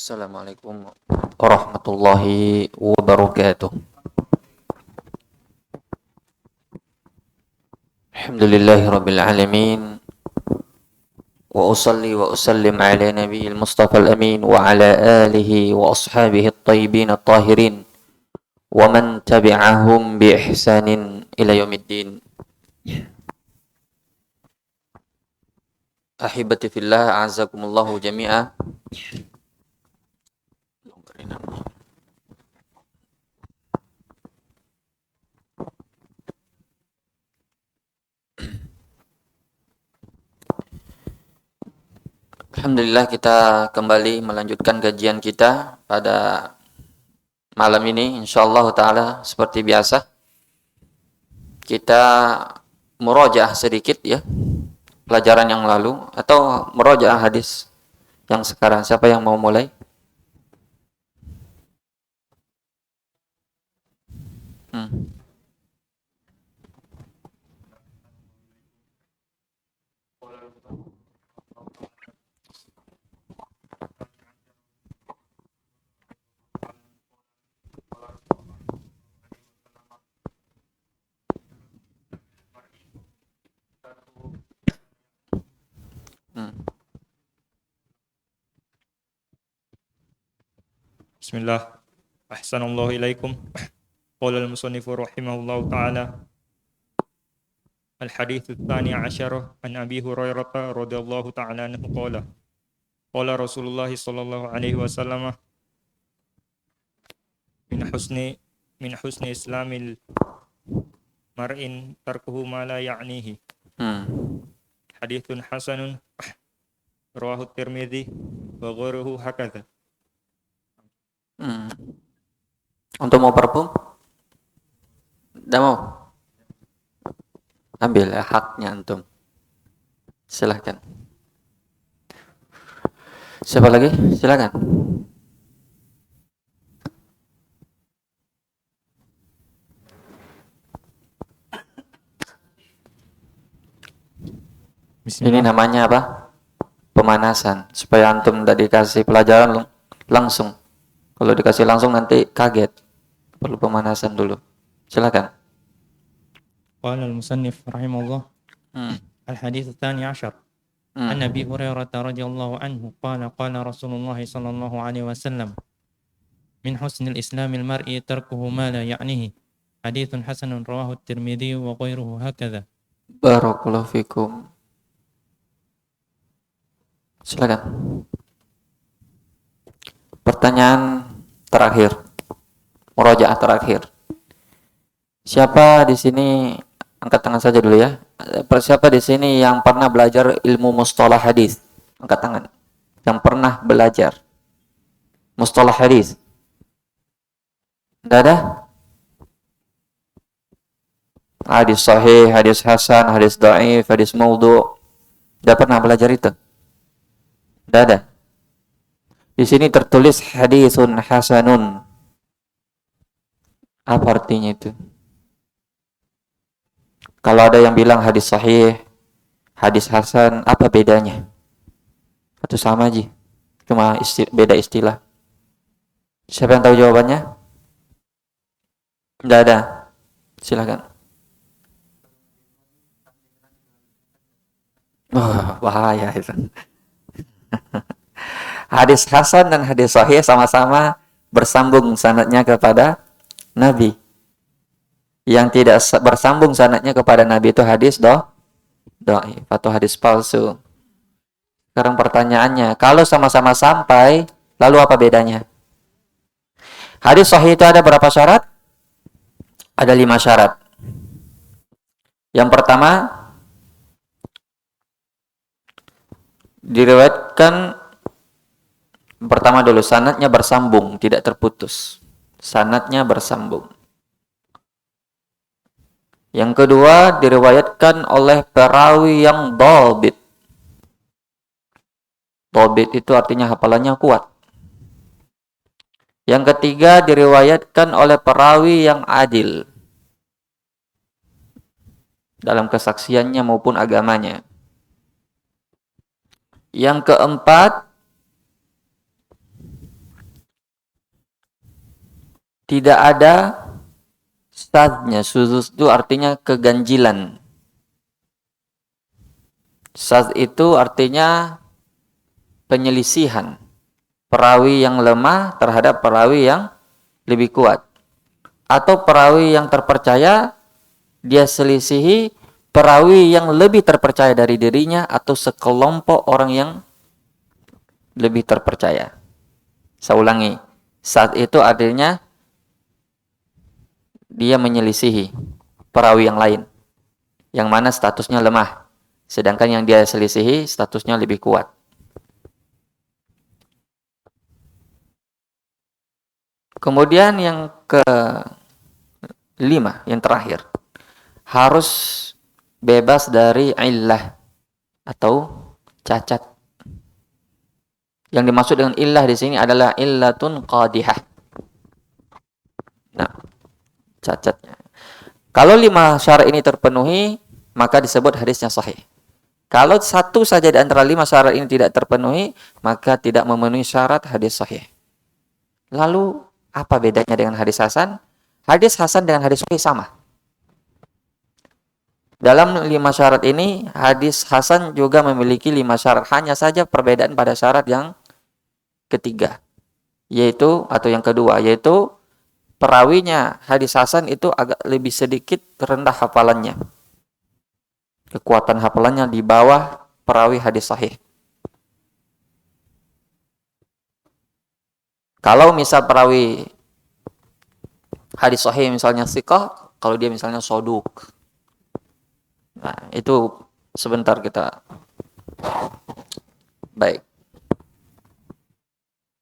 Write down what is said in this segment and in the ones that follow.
Assalamualaikum warahmatullahi wabarakatuh. Alhamdulillahi rabbil alamin. Wa usalli wa usallim ala nabiyil mustafa al-amin wa ala alihi wa ashabihi at-tayyibin at-tahirin wa man tabi'ahum bi ihsanin ila yaumiddin. Ahibati fillah, a'azakumullahu jami'a. Alhamdulillah, kita kembali melanjutkan kajian kita pada malam ini, insyaallah ta'ala. Seperti biasa kita murojaah sedikit ya pelajaran yang lalu, atau murojaah hadis yang sekarang. Siapa yang mau mulai? Bismillah. Ahsanallahu ilaikum. Qala al-musannif rahimahullahu ta'ala. Al-hadits ats-tsani 'asyara an Abi Hurairah radhiyallahu ta'ala anhu qala qala Rasulullah sallallahu alaihi wasallam min husni islamil mar'in tarkuhu ma la ya'nihi. Haditsun hasanun rawahu Tirmidzi wa ghairuhu hakadha. Untuk mau parfum? Tidak mau? Ambil ya, haknya antum. Silahkan. Siapa lagi? Silahkan. Ini namanya apa? Pemanasan. Supaya antum tidak dikasih pelajaran langsung. Kalau dikasih langsung nanti kaget. Perlu pemanasan dulu. Silakan. Qala al-musannif rahimahullah. Al-hadits ats-tsani 'asyar. An Abi Hurairah radhiyallahu anhu qala qala Rasulullah sallallahu alaihi wasallam min husnil islamil mar'i tarkuhu ma la ya'nihi. Haditsun hasanun rawahu Tirmidzi wa ghairuhu hakadha. Barakallahu fikum. Silakan. Pertanyaan terakhir. Murojaah terakhir. Siapa di sini, angkat tangan saja dulu ya. Siapa di sini yang pernah belajar ilmu mustalah hadis? Angkat tangan. Yang pernah belajar mustalah hadis? Tidak ada? Hadis sahih, hadis hasan, hadis dhaif, hadis maudhu'. Tidak pernah belajar itu? Tidak ada. Di sini tertulis hadisun hasanun. Apa artinya itu? Kalau ada yang bilang hadis sahih, hadis hasan, apa bedanya? Atau sama aja? Cuma beda istilah. Siapa yang tahu jawabannya? Tidak ada. Silakan. Bahaya itu. Hadis hasan dan hadis sahih sama-sama bersambung sanadnya kepada Nabi. Yang tidak bersambung sanadnya kepada Nabi itu hadis dhaif atau hadis palsu. Sekarang pertanyaannya, kalau sama-sama sampai, lalu apa bedanya? Hadis sahih itu ada berapa syarat? Ada 5 syarat. Yang pertama, diriwayatkan pertama dulu, sanadnya bersambung, tidak terputus. Sanadnya bersambung. Yang kedua, diriwayatkan oleh perawi yang dhabit. Dhabit itu artinya hafalannya kuat. Yang ketiga, diriwayatkan oleh perawi yang adil dalam kesaksiannya maupun agamanya. Yang keempat, tidak ada syadznya. Syudzuz itu artinya keganjilan. Syadz itu artinya penyelisihan. Perawi yang lemah terhadap perawi yang lebih kuat. Atau perawi yang terpercaya, dia selisihi perawi yang lebih terpercaya dari dirinya atau sekelompok orang yang lebih terpercaya. Saya ulangi, saat itu artinya dia menyelisihi perawi yang lain, yang mana statusnya lemah, sedangkan yang dia selisihi statusnya lebih kuat. Kemudian yang kelima, yang terakhir, harus bebas dari illah atau cacat. Yang dimaksud dengan illah di sini adalah illatun qadihah. Nah, cacatnya. Kalau 5 syarat ini terpenuhi, maka disebut hadisnya sahih. Kalau satu saja di antara 5 syarat ini tidak terpenuhi, maka tidak memenuhi syarat hadis sahih. Lalu, apa bedanya dengan hadis hasan? Hadis hasan dengan hadis sahih sama. Dalam 5 syarat ini, hadis hasan juga memiliki 5 syarat. Hanya saja perbedaan pada syarat yang ketiga, yaitu atau yang kedua, yaitu perawinya hadis hasan itu agak lebih sedikit rendah hafalannya. Kekuatan hafalannya di bawah perawi hadis sahih. Kalau misal perawi hadis sahih misalnya thiqah, kalau dia misalnya soduk. Nah, itu sebentar kita. Baik.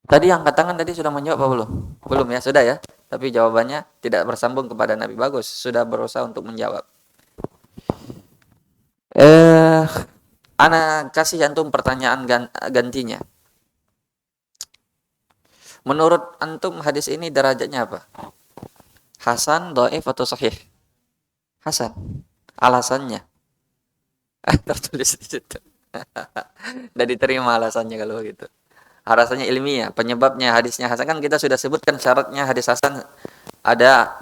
Tadi yang angkat tangan tadi sudah menjawab apa belum? Belum ya, sudah ya. Tapi jawabannya tidak bersambung kepada Nabi. Bagus, sudah berusaha untuk menjawab. Ana kasih antum pertanyaan gantinya. Menurut antum hadis ini derajatnya apa? Hasan, dhaif atau sahih? Hasan. Alasannya? Tertulis di situ. Tidak diterima alasannya kalau begitu. Alasannya ilmiah, penyebabnya hadisnya hasan. Kan kita sudah sebutkan syaratnya hadis hasan ada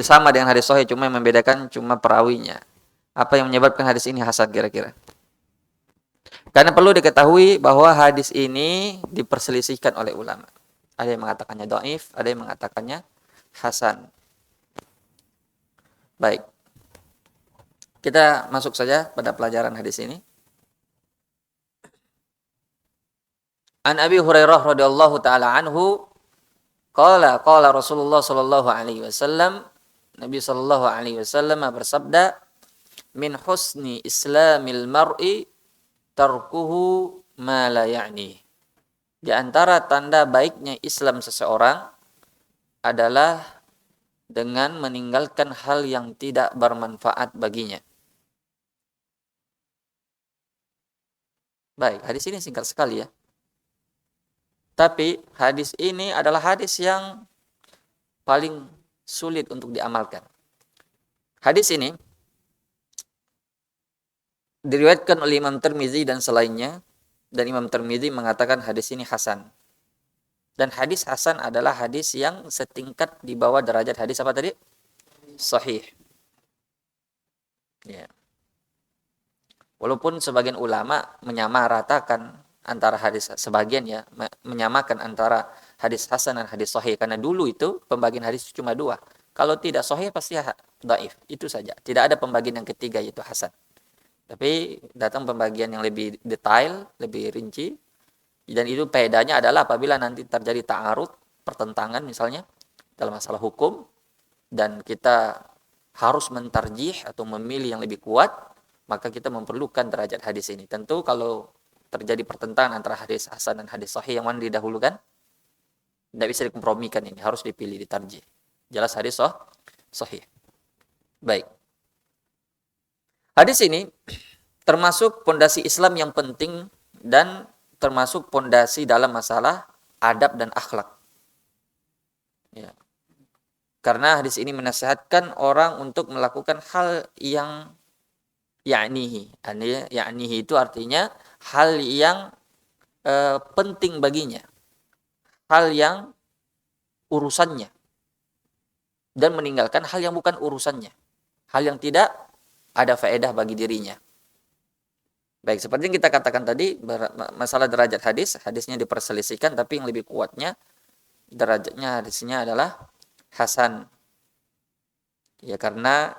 sama dengan hadis sahih, cuma yang membedakan cuma perawinya. Apa yang menyebabkan hadis ini hasan kira-kira? Karena perlu diketahui bahwa hadis ini diperselisihkan oleh ulama. Ada yang mengatakannya dhaif, ada yang mengatakannya hasan. Baik. Kita masuk saja pada pelajaran hadis ini. An Abi Hurairah radhiyallahu taala anhu qala Rasulullah sallallahu alaihi wasallam, Nabi sallallahu alaihi wasallam bersabda, min husni islamil mar'i tarkuhu ma la ya'ni. Di antara tanda baiknya Islam seseorang adalah dengan meninggalkan hal yang tidak bermanfaat baginya. Baik, hadis ini singkat sekali ya. Tapi hadis ini adalah hadis yang paling sulit untuk diamalkan. Hadis ini diriwayatkan oleh Imam Tirmizi dan selainnya, dan Imam Tirmizi mengatakan hadis ini hasan. Dan hadis hasan adalah hadis yang setingkat di bawah derajat hadis apa tadi? Sahih. Ya. Walaupun sebagian ulama menyamaratakan antara hadis, sebagian ya menyamakan antara hadis hasan dan hadis sahih, karena dulu itu pembagian hadis cuma 2. Kalau tidak sahih pasti dhaif, itu saja. Tidak ada pembagian yang ketiga yaitu hasan. Tapi datang pembagian yang lebih detail, lebih rinci, dan itu faedahnya adalah apabila nanti terjadi ta'arud, pertentangan misalnya dalam masalah hukum, dan kita harus mentarjih atau memilih yang lebih kuat, maka kita memerlukan derajat hadis ini. Tentu kalau terjadi pertentangan antara hadis hasan dan hadis sahih, yang mana didahulukan? Tidak bisa dikompromikan ini, harus dipilih, ditarjih. Jelas hadis sahih. Baik. Hadis ini termasuk pondasi Islam yang penting dan termasuk pondasi dalam masalah adab dan akhlak. Ya. Karena hadis ini menasihatkan orang untuk melakukan hal yang ya'nihi. Ya'nihi itu artinya hal yang penting baginya. Hal yang urusannya. dan meninggalkan hal yang bukan urusannya, hal yang tidak ada faedah bagi dirinya. Baik, seperti yang kita katakan tadi, masalah derajat hadisnya diperselisihkan, tapi yang lebih kuatnya derajatnya hadisnya adalah hasan. Ya, karena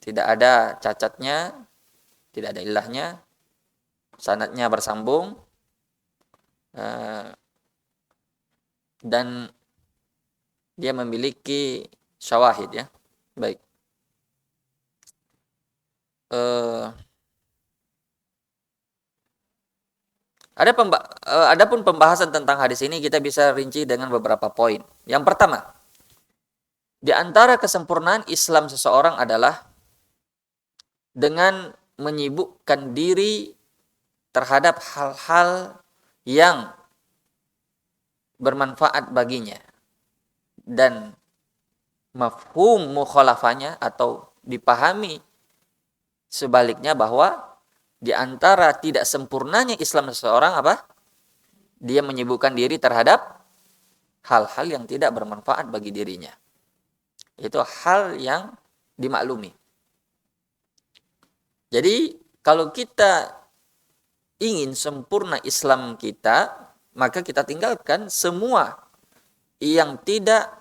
tidak ada cacatnya, tidak ada ilahnya, sanadnya bersambung, dan dia memiliki syawahid, ya. Baik. Adapun pembahasan tentang hadis ini kita bisa rinci dengan beberapa poin. Yang pertama, di antara kesempurnaan Islam seseorang adalah dengan menyibukkan diri terhadap hal-hal yang bermanfaat baginya, dan mafhum mukhalafahnya atau dipahami sebaliknya bahwa di antara tidak sempurnanya Islam seseorang apa? Dia menyibukkan diri terhadap hal-hal yang tidak bermanfaat bagi dirinya. Itu hal yang dimaklumi. Jadi kalau kita ingin sempurna Islam kita, maka kita tinggalkan semua yang tidak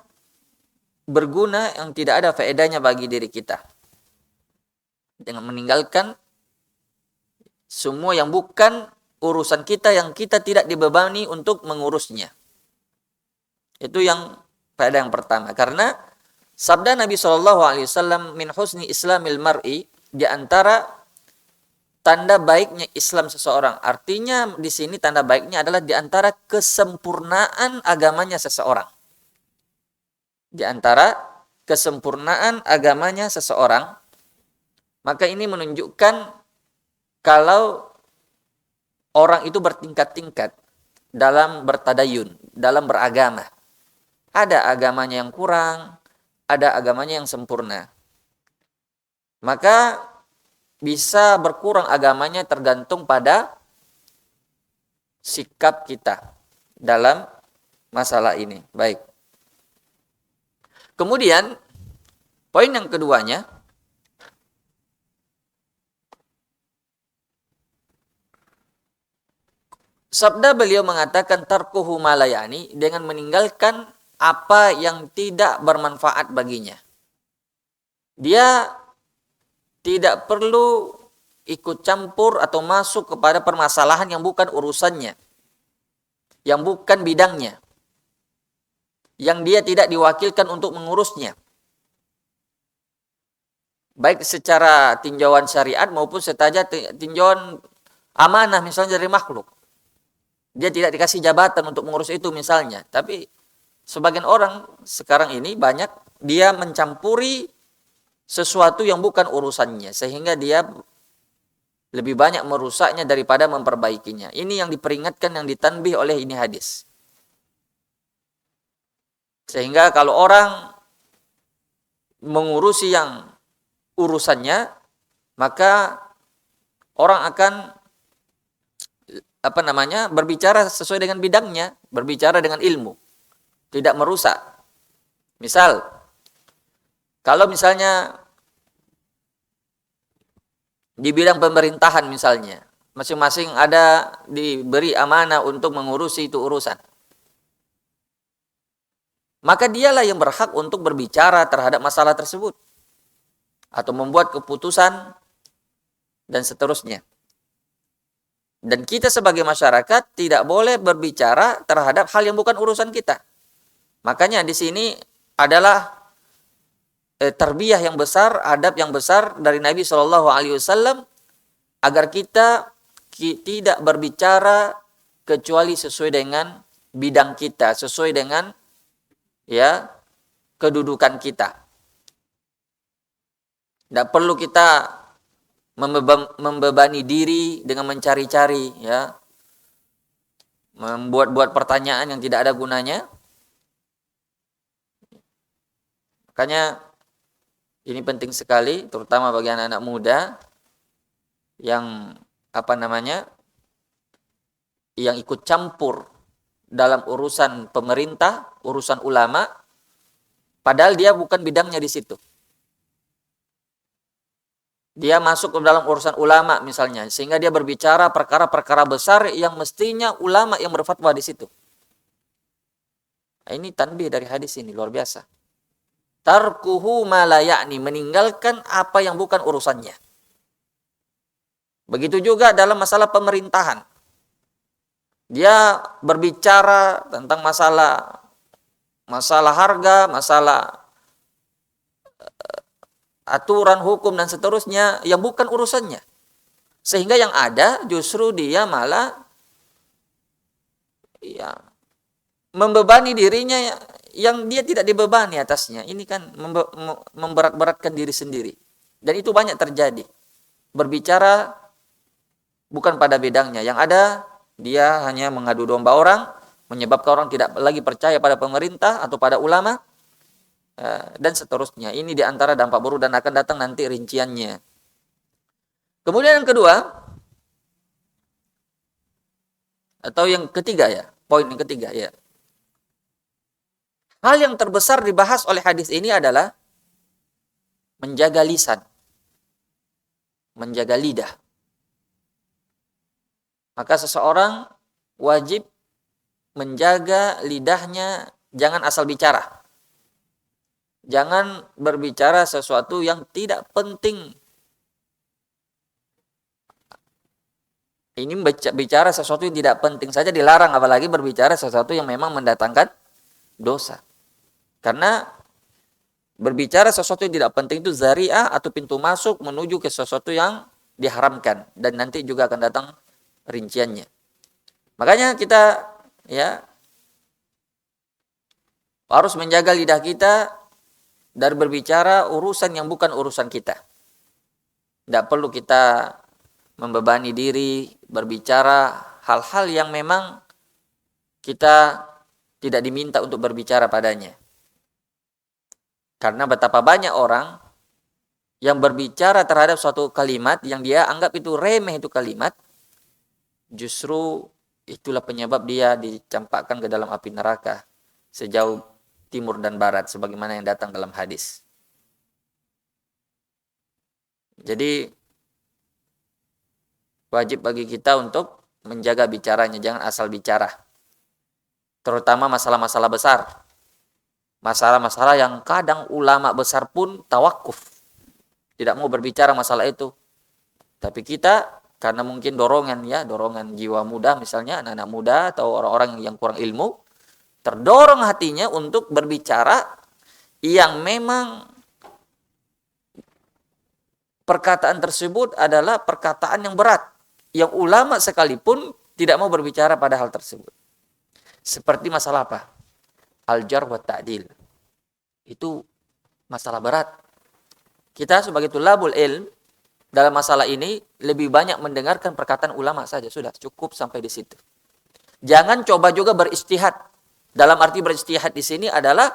berguna, yang tidak ada faedahnya bagi diri kita. Dengan meninggalkan semua yang bukan urusan kita, yang kita tidak dibebani untuk mengurusnya. Itu yang faedah yang pertama. Karena sabda Nabi SAW, min husni islamil mar'i, di antara tanda baiknya Islam seseorang. Artinya di sini tanda baiknya adalah di antara kesempurnaan agamanya seseorang. Di antara kesempurnaan agamanya seseorang, maka ini menunjukkan kalau orang itu bertingkat-tingkat dalam bertadayun, dalam beragama. Ada agamanya yang kurang, ada agamanya yang sempurna. Maka bisa berkurang agamanya tergantung pada sikap kita dalam masalah ini. Baik. Kemudian, poin yang keduanya, sabda beliau mengatakan tarkuhu malayani, dengan meninggalkan apa yang tidak bermanfaat baginya. Dia tidak perlu ikut campur atau masuk kepada permasalahan yang bukan urusannya, yang bukan bidangnya, yang dia tidak diwakilkan untuk mengurusnya. Baik secara tinjauan syariat maupun secara tinjauan amanah misalnya dari makhluk. Dia tidak dikasih jabatan untuk mengurus itu misalnya. Tapi sebagian orang sekarang ini banyak dia mencampuri sesuatu yang bukan urusannya, sehingga dia lebih banyak merusaknya daripada memperbaikinya. Ini yang diperingatkan, yang ditanbih oleh ini hadis. Sehingga kalau orang mengurusi yang urusannya, maka orang akan berbicara sesuai dengan bidangnya, berbicara dengan ilmu, tidak merusak. Misal, kalau misalnya di bidang pemerintahan misalnya, masing-masing ada diberi amanah untuk mengurusi itu urusan, maka dialah yang berhak untuk berbicara terhadap masalah tersebut atau membuat keputusan dan seterusnya. Dan kita sebagai masyarakat tidak boleh berbicara terhadap hal yang bukan urusan kita. Makanya di sini adalah tarbiyah yang besar, adab yang besar dari Nabi SAW agar kita tidak berbicara kecuali sesuai dengan bidang kita, sesuai dengan kedudukan kita. Tidak perlu kita membebani diri dengan mencari-cari, membuat-buat pertanyaan yang tidak ada gunanya. Makanya ini penting sekali, terutama bagi anak-anak muda yang yang ikut campur dalam urusan pemerintah, urusan ulama, Padahal dia bukan bidangnya di situ. Dia masuk ke dalam urusan ulama misalnya, sehingga dia berbicara perkara-perkara besar yang mestinya ulama yang berfatwa di situ. Nah, ini tanbih dari hadis ini luar biasa. Tarkuhu ma la ya'ni, meninggalkan apa yang bukan urusannya. Begitu juga dalam masalah pemerintahan. Dia berbicara tentang masalah harga, masalah aturan hukum dan seterusnya yang bukan urusannya. Sehingga yang ada justru dia malah ya membebani dirinya yang dia tidak dibebani atasnya. Ini kan memberat-beratkan diri sendiri. Dan itu banyak terjadi. Berbicara bukan pada bidangnya. Yang ada dia hanya mengadu domba orang, menyebabkan orang tidak lagi percaya pada pemerintah atau pada ulama, dan seterusnya. Ini diantara dampak buruk dan akan datang nanti rinciannya. Kemudian yang kedua, atau yang ketiga ya, poin yang ketiga ya. Hal yang terbesar dibahas oleh hadis ini adalah menjaga lisan, menjaga lidah. Maka seseorang wajib menjaga lidahnya, jangan asal bicara. Jangan berbicara sesuatu yang tidak penting. Ini bicara sesuatu yang tidak penting saja dilarang, apalagi berbicara sesuatu yang memang mendatangkan dosa. Karena berbicara sesuatu yang tidak penting itu zari'ah atau pintu masuk menuju ke sesuatu yang diharamkan. Dan nanti juga akan datang rinciannya. Makanya kita ya harus menjaga lidah kita dari berbicara urusan yang bukan urusan kita. Tidak perlu kita membebani diri berbicara hal-hal yang memang kita tidak diminta untuk berbicara padanya. Karena betapa banyak orang yang berbicara terhadap suatu kalimat yang dia anggap itu remeh, itu kalimat, justru itulah penyebab dia dicampakkan ke dalam api neraka sejauh timur dan barat sebagaimana yang datang dalam hadis. Jadi wajib bagi kita untuk menjaga bicaranya, jangan asal bicara. Terutama masalah-masalah besar. Masalah-masalah yang kadang ulama besar pun tawakuf. Tidak mau berbicara masalah itu. Tapi kita karena mungkin dorongan jiwa muda misalnya, anak-anak muda atau orang-orang yang kurang ilmu, terdorong hatinya untuk berbicara yang memang perkataan tersebut adalah perkataan yang berat, yang ulama sekalipun tidak mau berbicara pada hal tersebut. Seperti masalah apa? Al-jarh wa ta'dil. Itu masalah berat. Kita sebagai tulabul ilm dalam masalah ini lebih banyak mendengarkan perkataan ulama saja, sudah cukup sampai di situ. Jangan coba juga beristihad. Dalam arti beristihad di sini adalah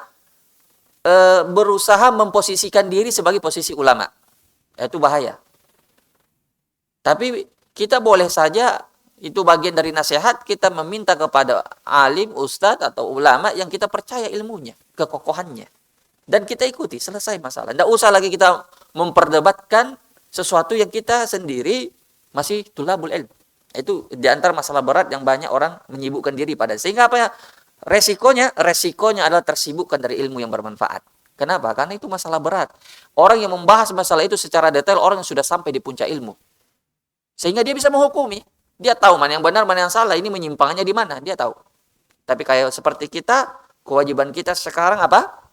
berusaha memposisikan diri sebagai posisi ulama. Itu bahaya. Tapi kita boleh saja, itu bagian dari nasihat, kita meminta kepada alim, ustadz atau ulama yang kita percaya ilmunya, kekokohannya. Dan kita ikuti, selesai masalah. Tidak usah lagi kita memperdebatkan sesuatu yang kita sendiri masih tulabul ilm. Itu diantara masalah berat yang banyak orang menyibukkan diri pada. Sehingga apa ya? Resikonya adalah tersibukkan dari ilmu yang bermanfaat. Kenapa? Karena itu masalah berat. Orang yang membahas masalah itu secara detail, orang yang sudah sampai di puncak ilmu. Sehingga dia bisa menghukumi. Dia tahu mana yang benar, mana yang salah. Ini menyimpangnya di mana, dia tahu. Tapi kayak seperti kita, kewajiban kita sekarang apa?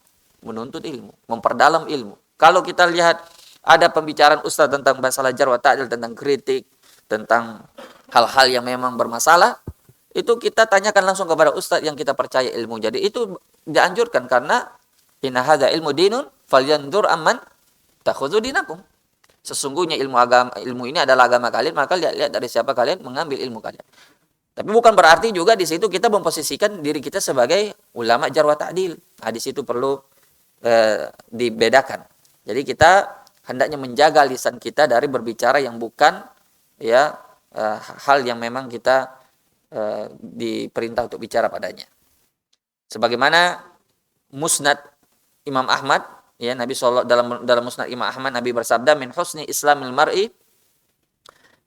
Menuntut ilmu, memperdalam ilmu. Kalau kita lihat ada pembicaraan ustaz tentang masalah jarh wa ta'dil, tentang kritik, tentang hal-hal yang memang bermasalah, itu kita tanyakan langsung kepada ustaz yang kita percaya ilmu. Jadi itu dianjurkan karena inna hadza ilmu dinun falyanzur amman takhudhu dinakum. Sesungguhnya ilmu ini adalah agama kalian, maka lihat dari siapa kalian mengambil ilmu kalian. Tapi bukan berarti juga di situ kita memposisikan diri kita sebagai ulama jarh wa ta'dil. Nah, di situ perlu dibedakan. Jadi kita hendaknya menjaga lisan kita dari berbicara yang bukan hal yang memang kita diperintah untuk bicara padanya. Sebagaimana musnad Imam Ahmad, ya, Nabi sallallahu dalam Musnad Imam Ahmad, Nabi bersabda, min husni islamil mar'i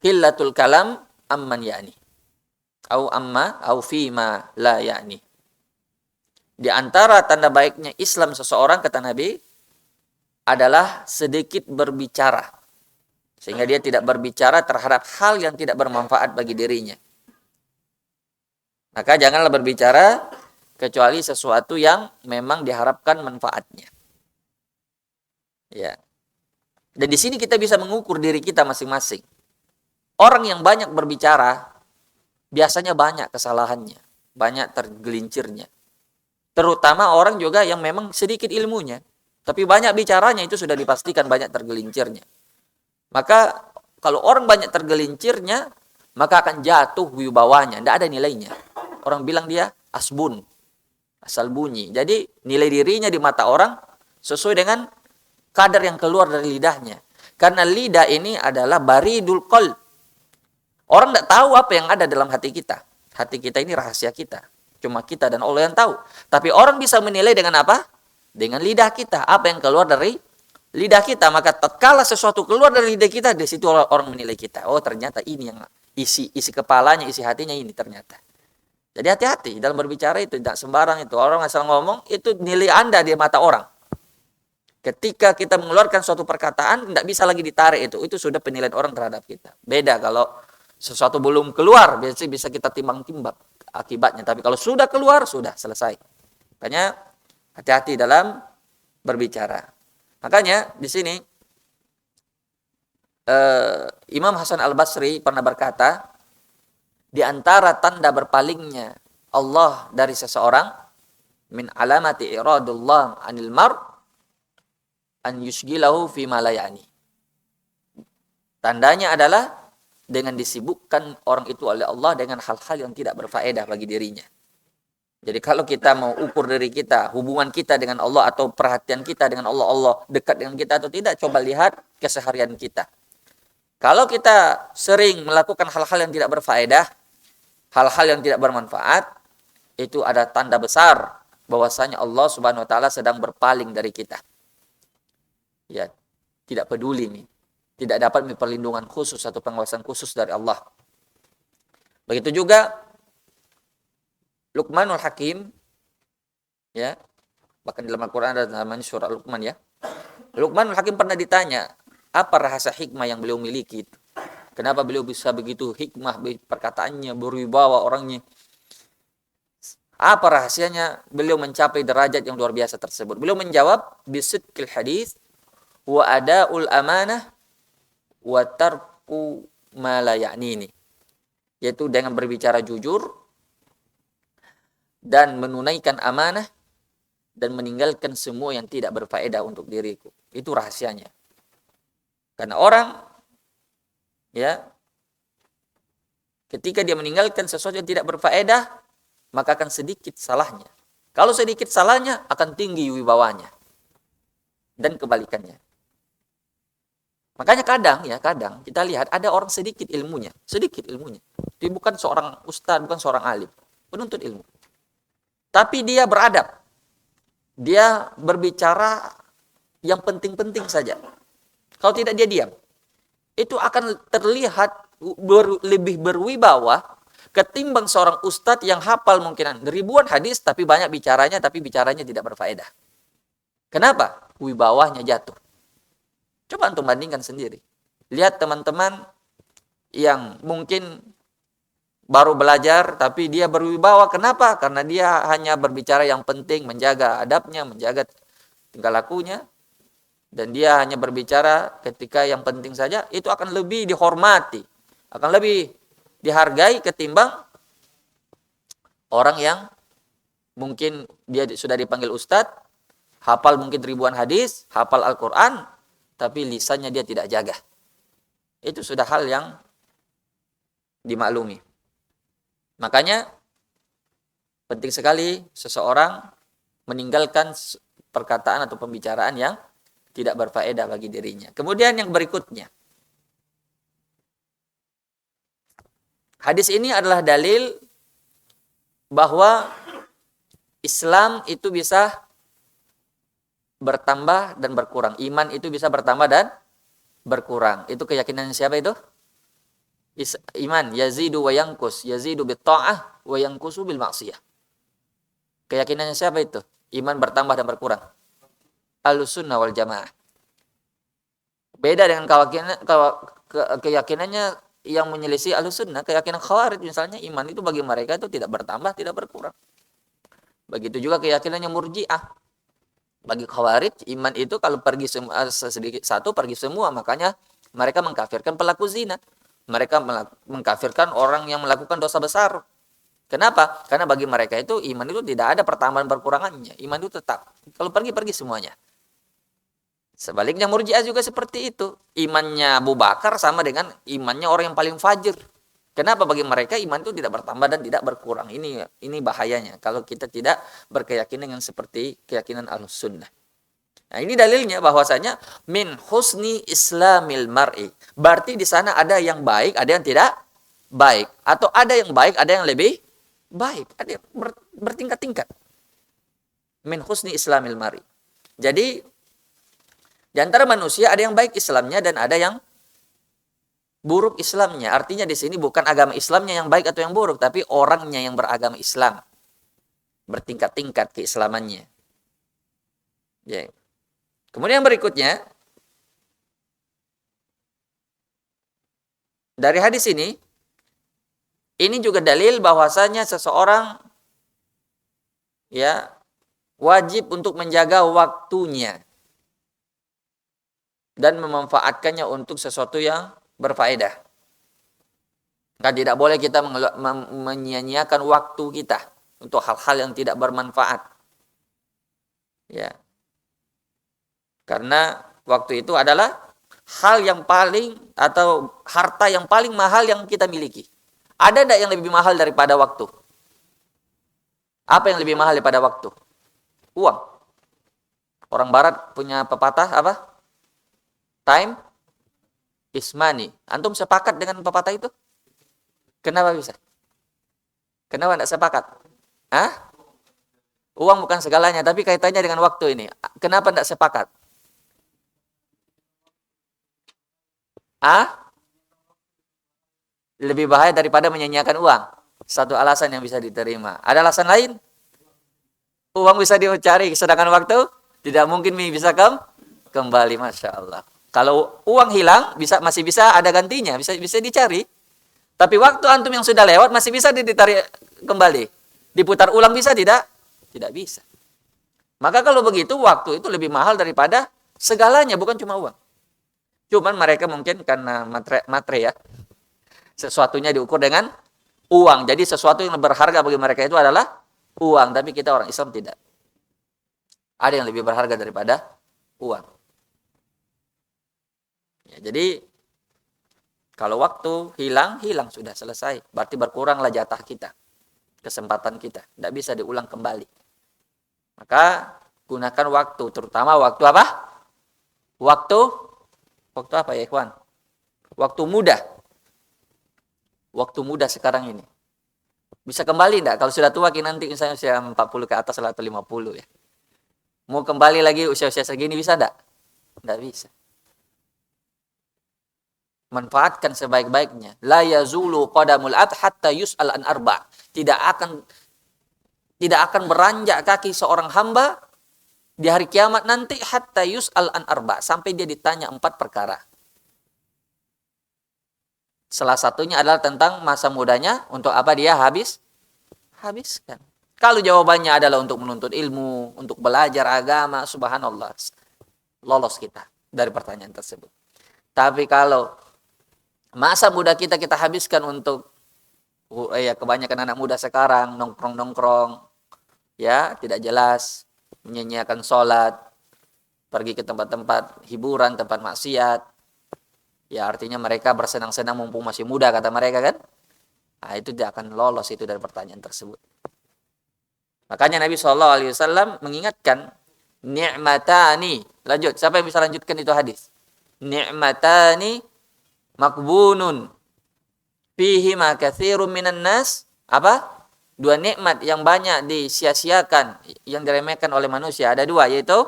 hillatul kalam amman ya'ni. Au fima la ya'ni. Di antara tanda baiknya Islam seseorang, kata Nabi, adalah sedikit berbicara. Sehingga dia tidak berbicara terhadap hal yang tidak bermanfaat bagi dirinya. Maka janganlah berbicara kecuali sesuatu yang memang diharapkan manfaatnya. Ya. Dan di sini kita bisa mengukur diri kita masing-masing. Orang yang banyak berbicara biasanya banyak kesalahannya, banyak tergelincirnya. Terutama orang juga yang memang sedikit ilmunya, tapi banyak bicaranya, itu sudah dipastikan banyak tergelincirnya. Maka kalau orang banyak tergelincirnya, maka akan jatuh wibawanya, tidak ada nilainya. Orang bilang dia asbun, asal bunyi. Jadi nilai dirinya di mata orang sesuai dengan kadar yang keluar dari lidahnya. Karena lidah ini adalah baridul qalb. Orang tidak tahu apa yang ada dalam hati kita. Hati kita ini rahasia kita. Cuma kita dan Allah yang tahu. Tapi orang bisa menilai dengan apa? Dengan lidah kita. Apa yang keluar dari lidah kita. Maka tatkala sesuatu keluar dari lidah kita, di situ orang menilai kita. Oh, ternyata ini yang isi kepalanya, isi hatinya ini ternyata. Jadi hati-hati dalam berbicara itu. Tidak sembarang itu. Orang asal ngomong, itu nilai Anda di mata orang. Ketika kita mengeluarkan suatu perkataan, tidak bisa lagi ditarik itu. Itu sudah penilaian orang terhadap kita. Beda kalau sesuatu belum keluar, biasanya bisa kita timbang-timbang akibatnya. Tapi kalau sudah keluar, sudah selesai. Makanya hati-hati dalam berbicara. Makanya di sini Imam Hasan Al-Basri pernah berkata, di antara tanda berpalingnya Allah dari seseorang, min alamati iradullah anil mar' an yusgilahu fi ma la ya'ni. Tandanya adalah dengan disibukkan orang itu oleh Allah dengan hal-hal yang tidak berfaedah bagi dirinya. Jadi kalau kita mau ukur diri kita, hubungan kita dengan Allah atau perhatian kita dengan Allah, Allah dekat dengan kita atau tidak, coba lihat keseharian kita. Kalau kita sering melakukan hal-hal yang tidak berfaedah, hal-hal yang tidak bermanfaat, itu ada tanda besar bahwasanya Allah Subhanahu wa taala sedang berpaling dari kita. Ya, tidak peduli nih. Tidak dapat perlindungan khusus atau pengawasan khusus dari Allah. Begitu juga Luqmanul Hakim, ya, bahkan dalam Al-Quran ada namanya surah Luqman, ya. Luqmanul Hakim pernah ditanya, apa rahasia hikmah yang beliau miliki itu? Kenapa beliau bisa begitu hikmah perkataannya, berwibawa orangnya? Apa rahasianya beliau mencapai derajat yang luar biasa tersebut? Beliau menjawab, bisidqil hadis wa adaul amanah wa tarku ma la ya'nini, yaitu dengan berbicara jujur dan menunaikan amanah dan meninggalkan semua yang tidak berfaedah untuk diriku. Itu rahasianya. Karena orang, ya, ketika dia meninggalkan sesuatu yang tidak berfaedah, maka akan sedikit salahnya. Kalau sedikit salahnya, akan tinggi wibawanya. Dan kebalikannya. Makanya kadang kita lihat ada orang sedikit ilmunya. Dia bukan seorang ustadz, bukan seorang alim, penuntut ilmu. Tapi dia beradab. Dia berbicara yang penting-penting saja. Kalau tidak dia diam. Itu akan terlihat lebih berwibawa ketimbang seorang ustadz yang hafal mungkin ribuan hadis tapi banyak bicaranya, tapi bicaranya tidak berfaedah. Kenapa? Wibawanya jatuh. Coba antum bandingkan sendiri. Lihat teman-teman yang mungkin baru belajar tapi dia berwibawa. Kenapa? Karena dia hanya berbicara yang penting, menjaga adabnya, menjaga tingkah lakunya. Dan dia hanya berbicara ketika yang penting saja. Itu akan lebih dihormati. Akan lebih dihargai ketimbang orang yang mungkin dia sudah dipanggil ustadz, hafal mungkin ribuan hadis, hafal Al-Quran, tapi lisannya dia tidak jaga. Itu sudah hal yang dimaklumi. Makanya penting sekali seseorang meninggalkan perkataan atau pembicaraan yang tidak berfaedah bagi dirinya. Kemudian yang berikutnya, hadis ini adalah dalil bahwa Islam itu bisa bertambah dan berkurang. Iman itu bisa bertambah dan berkurang. Itu keyakinan siapa itu? Iman yazidu wa yanqus, yazidu bit ta'ah wa yanqusu bil maksiyah. Keyakinannya siapa itu? Iman bertambah dan berkurang. Ahlussunnah wal Jamaah. Beda dengan keyakinannya yang menyelisih Ahlussunnah, keyakinan Khawarij misalnya, iman itu bagi mereka itu tidak bertambah, tidak berkurang. Begitu juga keyakinannya Murji'ah. Bagi Khawarij, iman itu kalau pergi sedikit satu pergi semua, makanya mereka mengkafirkan pelaku zina. Mereka mengkafirkan orang yang melakukan dosa besar. Kenapa? Karena bagi mereka itu iman itu tidak ada pertambahan perkurangannya. Iman itu tetap. Kalau pergi semua,nya. Sebaliknya Murji'ah juga seperti itu. Imannya Abu Bakar sama dengan imannya orang yang paling fajir. Kenapa? Bagi mereka iman itu tidak bertambah dan tidak berkurang. Ini bahayanya kalau kita tidak berkeyakinan dengan seperti keyakinan Ahlussunnah. Nah, ini dalilnya bahwasanya min husni islamil mar'i. Berarti di sana ada yang baik, ada yang tidak baik, atau ada yang baik, ada yang lebih baik, ada yang bertingkat-tingkat. Min husni islamil mar'i. Jadi di antara manusia ada yang baik Islamnya dan ada yang buruk Islamnya. Artinya di sini bukan agama Islamnya yang baik atau yang buruk, tapi orangnya yang beragama Islam. Bertingkat-tingkat keislamannya. Ya. Kemudian berikutnya, dari hadis ini juga dalil bahwasanya seseorang ya wajib untuk menjaga waktunya dan memanfaatkannya untuk sesuatu yang berfaedah. Tidak boleh kita menyia-nyiakan waktu kita untuk hal-hal yang tidak bermanfaat. Ya. Karena waktu itu adalah hal yang paling atau harta yang paling mahal yang kita miliki. Ada tidak yang lebih mahal daripada waktu? Apa yang lebih mahal daripada waktu? Uang. Orang barat punya pepatah apa? Time is money. Antum sepakat dengan pepatah itu? Kenapa bisa? Kenapa tidak sepakat? Hah? Uang bukan segalanya, tapi kaitannya dengan waktu ini. Kenapa tidak sepakat? Lebih bahaya daripada menyanyiakan uang. Satu alasan yang bisa diterima. Ada alasan lain? Uang bisa dicari, sedangkan waktu tidak mungkin bisa kembali. Masya Allah. Kalau uang hilang, masih bisa ada gantinya, bisa dicari. Tapi waktu antum yang sudah lewat masih bisa ditarik kembali. Diputar ulang bisa tidak? Tidak bisa. Maka kalau begitu, waktu itu lebih mahal daripada segalanya, bukan cuma uang. Cuman mereka mungkin karena matre ya, sesuatunya diukur dengan uang. Jadi sesuatu yang berharga bagi mereka itu adalah uang. Tapi kita orang Islam tidak. Ada yang lebih berharga daripada uang. Ya, jadi kalau waktu hilang sudah selesai. Berarti berkuranglah jatah kita, kesempatan kita. Tidak bisa diulang kembali. Maka gunakan waktu, terutama waktu apa? Waktu apa ya ikhwan? Waktu muda. Waktu muda sekarang ini. Bisa kembali enggak? Kalau sudah tua nanti misalnya usia 40 ke atas atau 50 ya. Mau kembali lagi usia-usia segini bisa enggak? Enggak bisa. Manfaatkan sebaik-baiknya. La yazulu qadamul abd hatta yus'al an arba'. Tidak akan beranjak kaki seorang hamba di hari kiamat nanti hatta yus'al an arba', sampai dia ditanya 4 perkara. Salah satunya adalah tentang masa mudanya, untuk apa dia habiskan. Kalau jawabannya adalah untuk menuntut ilmu, untuk belajar agama, subhanallah, lolos kita dari pertanyaan tersebut. Tapi kalau masa muda kita habiskan untuk kebanyakan anak muda sekarang nongkrong, ya tidak jelas, menyanyiakan sholat, pergi ke tempat-tempat hiburan, tempat maksiat. Ya artinya mereka bersenang-senang mumpung masih muda, kata mereka kan. Nah, itu tidak akan lolos itu dari pertanyaan tersebut. Makanya Nabi SAW mengingatkan, ni'matani. Lanjut, siapa yang bisa lanjutkan itu hadis? Ni'matani makbunun fihi ma katsirun minan nas. Apa? 2 nikmat yang banyak disia-siakan, yang diremehkan oleh manusia. Ada 2, yaitu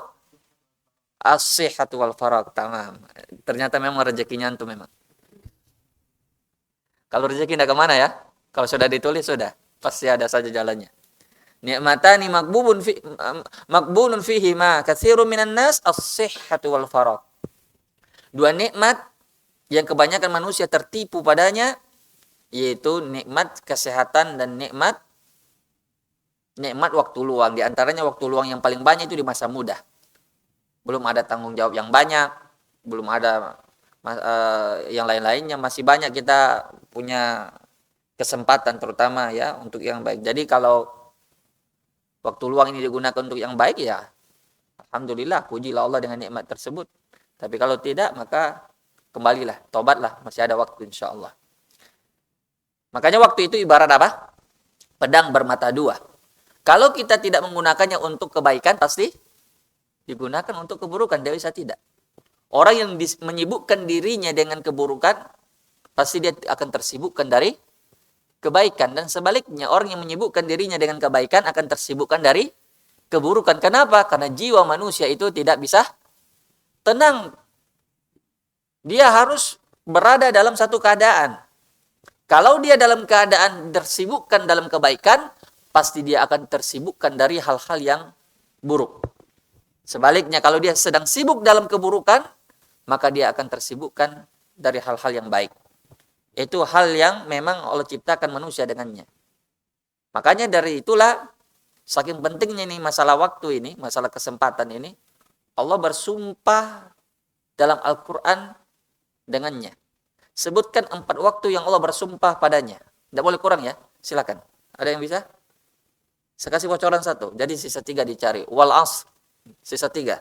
As-sihhatu wal faragh. Tamam. Ternyata memang rezekinya antum memang. Kalau rezeki tidak kemana ya? Kalau sudah ditulis sudah, pasti ada saja jalannya. Ni'matani makbunun fihi ma katsirun minan nas as-sihhatu wal faragh. Dua nikmat yang kebanyakan manusia tertipu padanya, yaitu nikmat kesehatan dan nikmat waktu luang. Di antaranya waktu luang yang paling banyak itu di masa muda. Belum ada tanggung jawab yang banyak, belum ada yang lain-lainnya, masih banyak kita punya kesempatan terutama ya untuk yang baik. Jadi kalau waktu luang ini digunakan untuk yang baik ya alhamdulillah, pujilah Allah dengan nikmat tersebut. Tapi kalau tidak maka kembalilah, tobatlah, masih ada waktu insyaallah. Makanya waktu itu ibarat apa? Pedang bermata dua. Kalau kita tidak menggunakannya untuk kebaikan pasti digunakan untuk keburukan, dia bisa tidak. Orang yang menyibukkan dirinya dengan keburukan pasti dia akan tersibukkan dari kebaikan, dan sebaliknya orang yang menyibukkan dirinya dengan kebaikan akan tersibukkan dari keburukan. Kenapa? Karena jiwa manusia itu tidak bisa tenang. Dia harus berada dalam satu keadaan. Kalau dia dalam keadaan tersibukkan dalam kebaikan, pasti dia akan tersibukkan dari hal-hal yang buruk. Sebaliknya kalau dia sedang sibuk dalam keburukan, maka dia akan tersibukkan dari hal-hal yang baik. Itu hal yang memang Allah ciptakan manusia dengannya. Makanya dari itulah saking pentingnya ini masalah waktu ini, masalah kesempatan ini, Allah bersumpah dalam Al-Quran dengannya. Sebutkan 4 waktu yang Allah bersumpah padanya. Tidak boleh kurang ya, silakan. Ada yang bisa? Saya kasih bocoran 1, jadi sisa 3 dicari. Wal asr, sisa 3.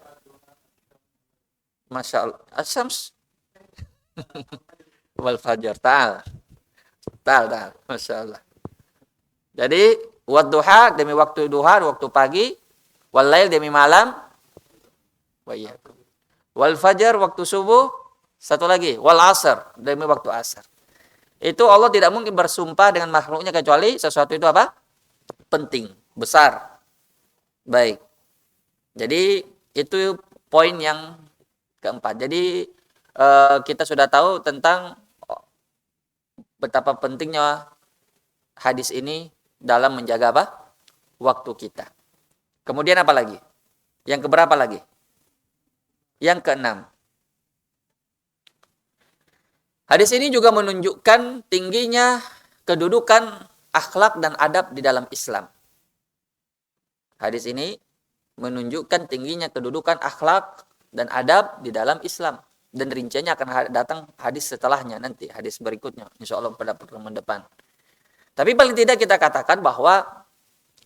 Masya Allah. Asyams. Wal fajar. Ta'al. Masya Allah. Jadi, wadduha demi waktu duha, waktu pagi. Wal lail demi malam. Wal fajar waktu subuh. Satu lagi. Wal asr demi waktu asar. Itu Allah tidak mungkin bersumpah dengan makhluknya kecuali sesuatu itu apa? Penting, besar. Baik. Jadi, itu poin yang keempat. Jadi kita sudah tahu tentang betapa pentingnya hadis ini dalam menjaga apa? Waktu kita. Kemudian apa lagi? Yang keberapa lagi? Yang keenam. Hadis ini juga menunjukkan tingginya kedudukan akhlak dan adab di dalam Islam. Hadis ini menunjukkan tingginya kedudukan akhlak dan adab di dalam Islam, dan rinciannya akan datang hadis setelahnya nanti, hadis berikutnya insyaallah pada pertemuan depan. Tapi paling tidak kita katakan bahwa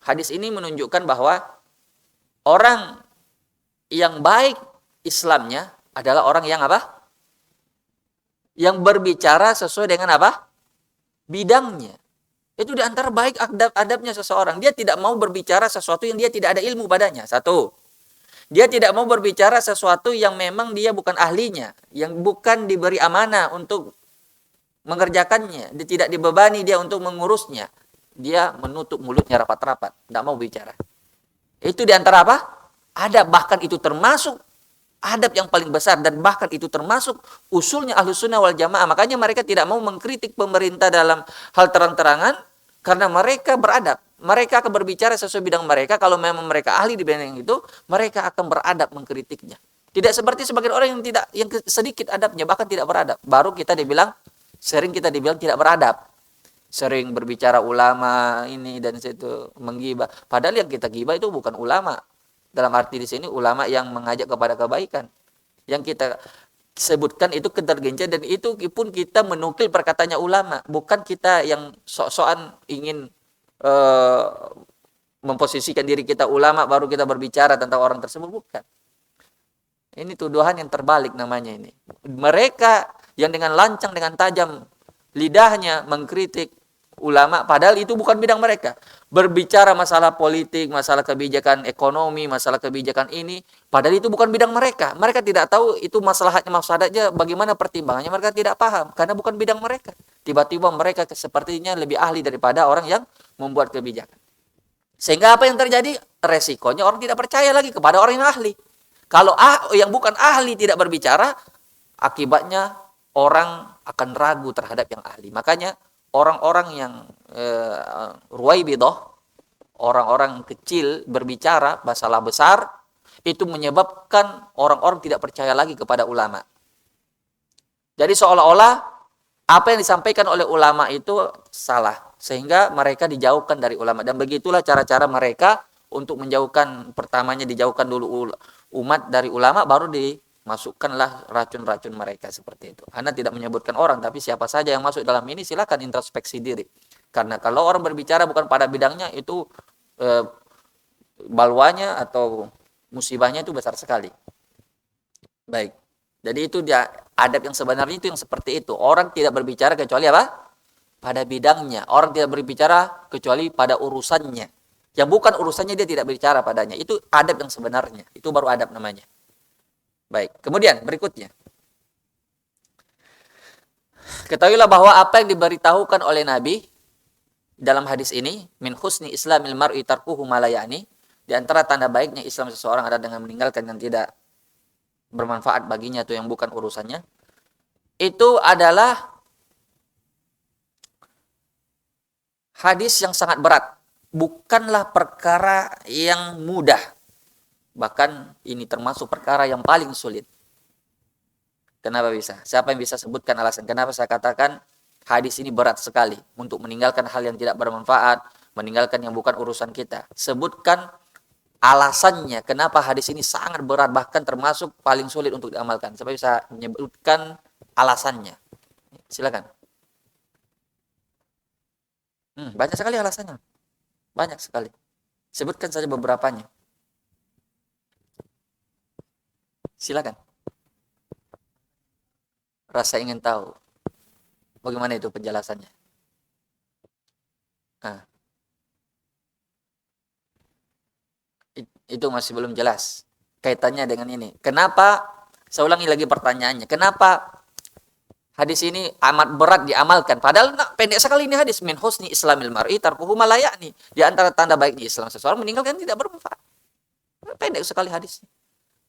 hadis ini menunjukkan bahwa orang yang baik Islamnya adalah orang yang apa? Yang berbicara sesuai dengan apa? Bidangnya. Itu di antara baik adab-adabnya seseorang. Dia tidak mau berbicara sesuatu yang dia tidak ada ilmu padanya. 1. Dia tidak mau berbicara sesuatu yang memang dia bukan ahlinya, yang bukan diberi amanah untuk mengerjakannya, dia tidak dibebani dia untuk mengurusnya. Dia menutup mulutnya rapat-rapat, tidak mau bicara. Itu di antara apa? Adab, bahkan itu termasuk adab yang paling besar, dan bahkan itu termasuk usulnya Ahlus Sunnah wal Jamaah. Makanya mereka tidak mau mengkritik pemerintah dalam hal terang-terangan, karena mereka beradab. Mereka akan berbicara sesuai bidang mereka. Kalau memang mereka ahli di bidang itu, mereka akan beradab mengkritiknya. Tidak seperti sebagian orang yang sedikit adabnya, bahkan tidak beradab. Baru sering kita dibilang tidak beradab. Sering berbicara ulama ini dan situ, menggibah. Padahal yang kita gibah itu bukan ulama. Dalam arti di sini ulama yang mengajak kepada kebaikan. Yang kita sebutkan itu ketergencet, dan itu pun kita menukil perkataannya ulama. Bukan kita yang sok-sokan ingin memposisikan diri kita ulama baru kita berbicara tentang orang tersebut, bukan. Ini tuduhan yang terbalik namanya ini. Mereka yang dengan lancang, dengan tajam lidahnya mengkritik ulama, padahal itu bukan bidang mereka. Berbicara masalah politik, masalah kebijakan ekonomi, masalah kebijakan ini, padahal itu bukan bidang mereka. Mereka tidak tahu itu masalahnya bagaimana pertimbangannya, mereka tidak paham karena bukan bidang mereka. Tiba-tiba mereka sepertinya lebih ahli daripada orang yang membuat kebijakan. Sehingga apa yang terjadi? Resikonya orang tidak percaya lagi kepada orang yang ahli. Kalau yang bukan ahli tidak berbicara, akibatnya orang akan ragu terhadap yang ahli. Makanya orang-orang yang ruwaibidah, orang-orang kecil berbicara masalah besar, itu menyebabkan orang-orang tidak percaya lagi kepada ulama. Jadi seolah-olah apa yang disampaikan oleh ulama itu salah, sehingga mereka dijauhkan dari ulama. Dan begitulah cara-cara mereka untuk menjauhkan, pertamanya dijauhkan dulu umat dari ulama, baru dimasukkanlah racun-racun mereka seperti itu. Anda tidak menyebutkan orang, tapi siapa saja yang masuk dalam ini silakan introspeksi diri. Karena kalau orang berbicara bukan pada bidangnya, itu balwanya atau musibahnya itu besar sekali. Baik. Jadi itu dia adab yang sebenarnya itu yang seperti itu. Orang tidak berbicara kecuali apa? Pada bidangnya. Orang tidak berbicara kecuali pada urusannya. Yang bukan urusannya dia tidak berbicara padanya. Itu adab yang sebenarnya. Itu baru adab namanya. Baik. Kemudian berikutnya. Ketahuilah bahwa apa yang diberitahukan oleh Nabi dalam hadis ini, min husni islamil mar'i tarkuhu ma la ya'ni, di antara tanda baiknya Islam seseorang adalah dengan meninggalkan yang tidak bermanfaat baginya atau yang bukan urusannya. Itu adalah hadis yang sangat berat. Bukanlah perkara yang mudah. Bahkan ini termasuk perkara yang paling sulit. Kenapa bisa? Siapa yang bisa sebutkan alasan? Kenapa saya katakan hadis ini berat sekali untuk meninggalkan hal yang tidak bermanfaat, meninggalkan yang bukan urusan kita. Sebutkan alasannya kenapa hadis ini sangat berat, bahkan termasuk paling sulit untuk diamalkan. Siapa bisa menyebutkan alasannya? Silakan. Banyak sekali alasannya. Banyak sekali. Sebutkan saja beberapanya. Silakan. Rasa ingin tahu. Bagaimana itu penjelasannya? Itu masih belum jelas kaitannya dengan ini. Kenapa, saya ulangi lagi pertanyaannya, kenapa hadis ini amat berat diamalkan? Padahal pendek sekali ini hadis, min husni islamil mar'i tarkuhu ma la ya'ni. Di antara tanda baiknya Islam seseorang meninggalkan tidak bermanfaat. Pendek sekali hadisnya.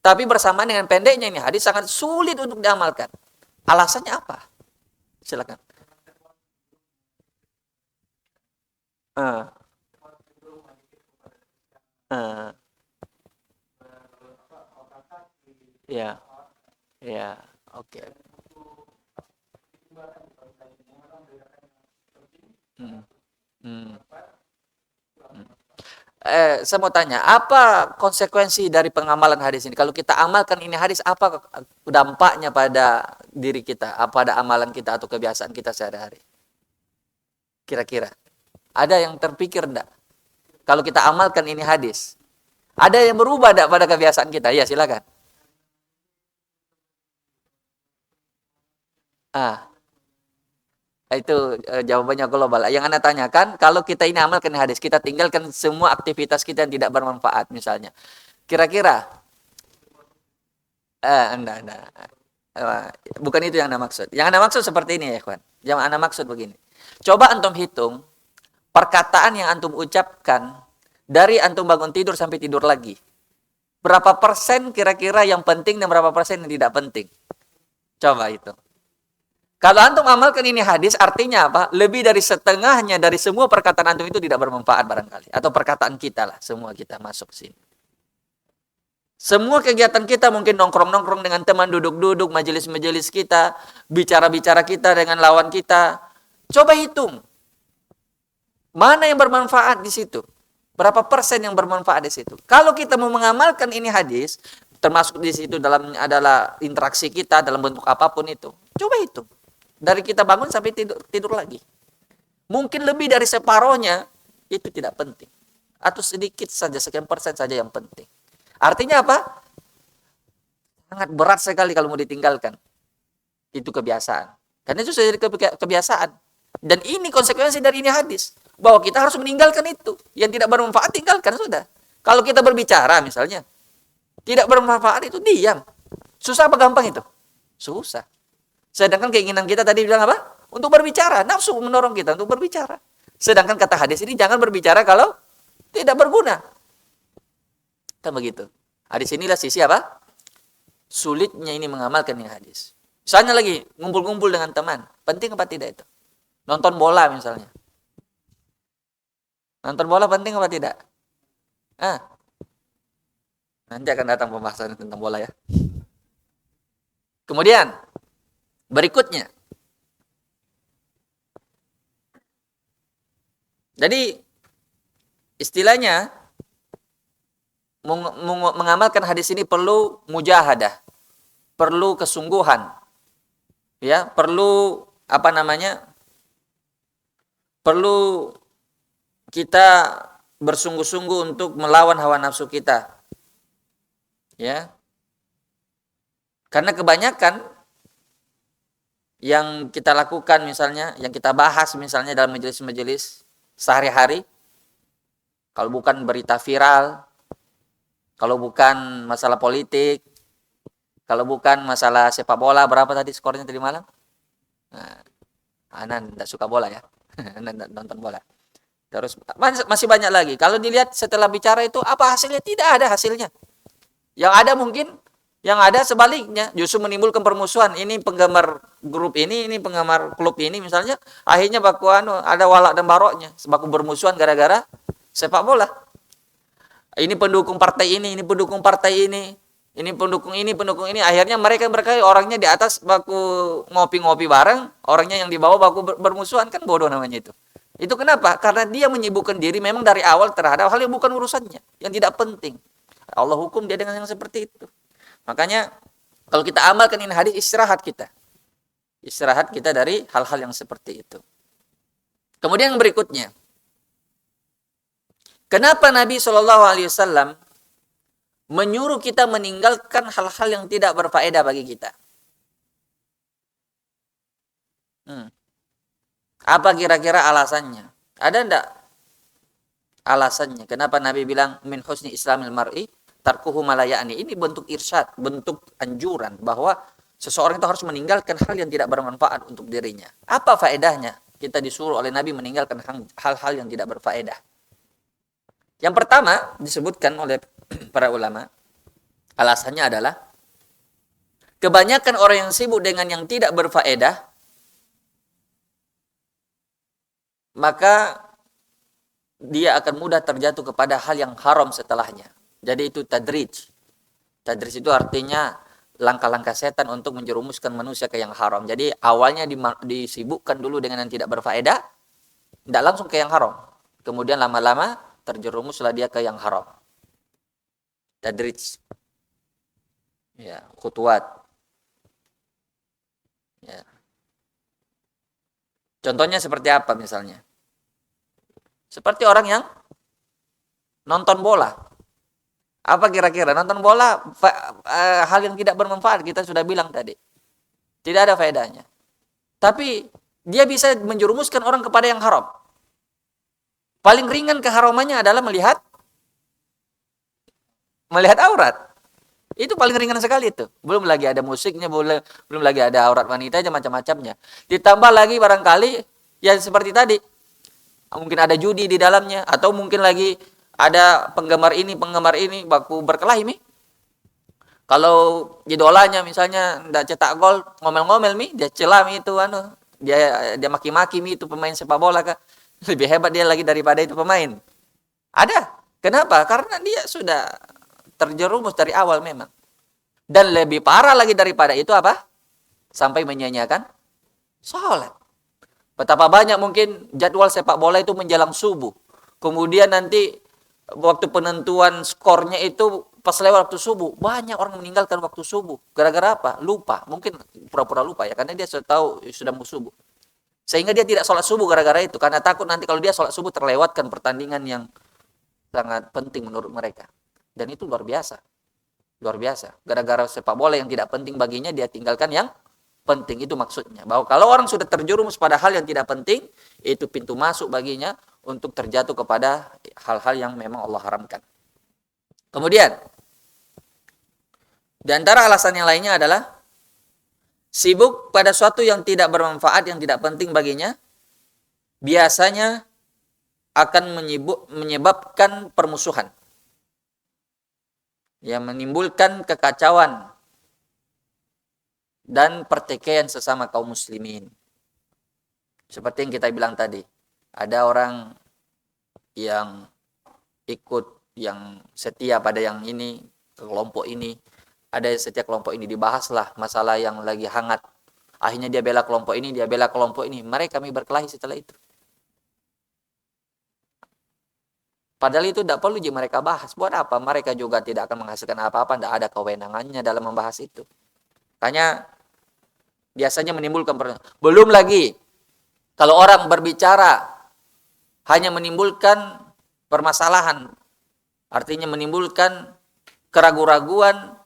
Tapi bersamaan dengan pendeknya ini hadis sangat sulit untuk diamalkan. Alasannya apa? Silakan. Ya, ya, oke. Saya mau tanya, apa konsekuensi dari pengamalan hadis ini? Kalau kita amalkan ini hadis, apa dampaknya pada diri kita, pada amalan kita atau kebiasaan kita sehari-hari? Kira-kira, ada yang terpikir enggak? Kalau kita amalkan ini hadis, ada yang berubah enggak pada kebiasaan kita? Ya, silakan. Itu jawabannya global. Yang Anda tanyakan, kalau kita ini amalkan hadis, kita tinggalkan semua aktivitas kita yang tidak bermanfaat misalnya. Kira-kira enggak. Bukan itu yang Anda maksud. Yang Anda maksud seperti ini ya, kawan. Yang Anda maksud begini. Coba antum hitung perkataan yang antum ucapkan dari antum bangun tidur sampai tidur lagi. Berapa persen kira-kira yang penting dan berapa persen yang tidak penting? Coba itu. Kalau antum amalkan ini hadis, artinya apa? Lebih dari setengahnya dari semua perkataan antum itu tidak bermanfaat barangkali. Atau perkataan kita lah, semua kita masuk sini. Semua kegiatan kita mungkin nongkrong-nongkrong dengan teman, duduk-duduk, majelis-majelis kita, bicara-bicara kita dengan lawan kita. Coba hitung. Mana yang bermanfaat di situ? Berapa persen yang bermanfaat di situ? Kalau kita mau mengamalkan ini hadis, termasuk di situ dalam adalah interaksi kita dalam bentuk apapun itu. Coba hitung. Dari kita bangun sampai tidur lagi. Mungkin lebih dari separohnya itu tidak penting. Atau sedikit saja, sekian persen saja yang penting. Artinya apa? Sangat berat sekali kalau mau ditinggalkan. Itu kebiasaan. Karena itu sudah jadi kebiasaan. Dan ini konsekuensi dari ini hadis. Bahwa kita harus meninggalkan itu. Yang tidak bermanfaat tinggalkan sudah. Kalau kita berbicara misalnya, tidak bermanfaat itu diam. Susah apa gampang itu? Susah. Sedangkan keinginan kita tadi bilang apa? Untuk berbicara. Nafsu mendorong kita untuk berbicara. Sedangkan kata hadis ini jangan berbicara kalau tidak berguna. Kan begitu. Hadis inilah sisi apa? sulitnya ini mengamalkan ini hadis. Misalnya lagi ngumpul-ngumpul dengan teman, penting apa tidak itu? Nonton bola misalnya. Nonton bola penting apa tidak? Nanti akan datang pembahasan tentang bola ya. Kemudian berikutnya. Jadi istilahnya mengamalkan hadis ini perlu mujahadah, perlu kesungguhan. Ya, perlu perlu kita bersungguh-sungguh untuk melawan hawa nafsu kita. Ya. Karena kebanyakan yang kita lakukan misalnya, yang kita bahas misalnya dalam majelis-majelis sehari-hari, kalau bukan berita viral, kalau bukan masalah politik, kalau bukan masalah sepak bola, berapa tadi skornya tadi malam? Nah, Anan tidak suka bola ya. Anan tidak nonton bola. Terus masih banyak lagi. Kalau dilihat setelah bicara itu apa hasilnya? Tidak ada hasilnya. Yang ada mungkin, yang ada sebaliknya, justru menimbulkan permusuhan. Ini penggemar grup ini penggemar klub ini misalnya, akhirnya baku ada walak dan baroknya, baku bermusuhan gara-gara sepak bola. Ini pendukung partai ini pendukung partai ini pendukung ini, akhirnya mereka berkali orangnya di atas baku ngopi-ngopi bareng, orangnya yang di bawah baku bermusuhan, kan bodoh namanya itu. Itu kenapa? Karena dia menyibukkan diri memang dari awal terhadap hal yang bukan urusannya, yang tidak penting. Allah hukum dia dengan yang seperti itu. Makanya kalau kita amalkan ini hadis, istirahat kita dari hal-hal yang seperti itu. Kemudian yang berikutnya, kenapa Nabi SAW menyuruh kita meninggalkan hal-hal yang tidak berfaedah bagi kita? Apa kira-kira alasannya? Ada enggak alasannya? Kenapa Nabi bilang min husni islamil mar'i tarkuhu malayani? Ini bentuk irsyad, bentuk anjuran bahwa seseorang itu harus meninggalkan hal yang tidak bermanfaat untuk dirinya. Apa faedahnya kita disuruh oleh Nabi meninggalkan hal-hal yang tidak berfaedah? Yang pertama disebutkan oleh para ulama, alasannya adalah kebanyakan orang yang sibuk dengan yang tidak berfaedah, maka dia akan mudah terjatuh kepada hal yang haram setelahnya. Jadi itu tadrij. Tadrij itu artinya langkah-langkah setan untuk menjerumuskan manusia ke yang haram. Jadi awalnya disibukkan dulu dengan yang tidak berfaedah, tidak langsung ke yang haram. Kemudian lama-lama terjerumuslah dia ke yang haram. Tadrij. Ya, khutuwat. Ya. Contohnya seperti apa misalnya? Seperti orang yang nonton bola. Apa kira-kira? Nonton bola hal yang tidak bermanfaat, kita sudah bilang tadi. Tidak ada faedahnya. Tapi dia bisa menjerumuskan orang kepada yang haram. Paling ringan keharamannya adalah melihat aurat. Itu paling ringan sekali itu. Belum lagi ada musiknya, belum lagi ada aurat wanita aja macam-macamnya. Ditambah lagi barangkali ya seperti tadi. Mungkin ada judi di dalamnya, atau mungkin lagi ada penggemar ini baku berkelahi mi. Kalau idolanya misalnya ndak cetak gol, ngomel-ngomel mi, dia celah mi itu dia maki-maki mi itu pemain sepak bola kah. Lebih hebat dia lagi daripada itu pemain. Ada. Kenapa? Karena dia sudah terjerumus dari awal memang. Dan lebih parah lagi daripada itu apa? Sampai menyanyiakan sholat. Betapa banyak mungkin jadwal sepak bola itu menjelang subuh. Kemudian nanti waktu penentuan skornya itu pas lewat waktu subuh. Banyak orang meninggalkan waktu subuh. Gara-gara apa? Lupa. Mungkin pura-pura lupa ya. Karena dia sudah tahu sudah mau subuh. Sehingga dia tidak sholat subuh gara-gara itu. Karena takut nanti kalau dia sholat subuh terlewatkan pertandingan yang sangat penting menurut mereka. Dan itu luar biasa. Luar biasa. Gara-gara sepak bola yang tidak penting baginya, dia tinggalkan yang penting. Itu maksudnya. Bahwa kalau orang sudah terjerumus pada hal yang tidak penting, itu pintu masuk baginya untuk terjatuh kepada hal-hal yang memang Allah haramkan. Kemudian, di antara alasan yang lainnya adalah sibuk pada suatu yang tidak bermanfaat, yang tidak penting baginya, biasanya akan menyebabkan permusuhan. Ya, menimbulkan kekacauan dan pertikaian sesama kaum muslimin. Seperti yang kita bilang tadi, ada orang yang ikut, yang setia pada yang ini, kelompok ini, ada yang setia kelompok ini, dibahaslah masalah yang lagi hangat. Akhirnya dia bela kelompok ini, dia bela kelompok ini. Mereka kami berkelahi setelah itu. Padahal itu tidak perlu mereka bahas. Buat apa? Mereka juga tidak akan menghasilkan apa-apa. Tidak ada kewenangannya dalam membahas itu. Makanya biasanya menimbulkan pertanyaan. Belum lagi, kalau orang berbicara hanya menimbulkan permasalahan. Artinya menimbulkan keraguan-raguan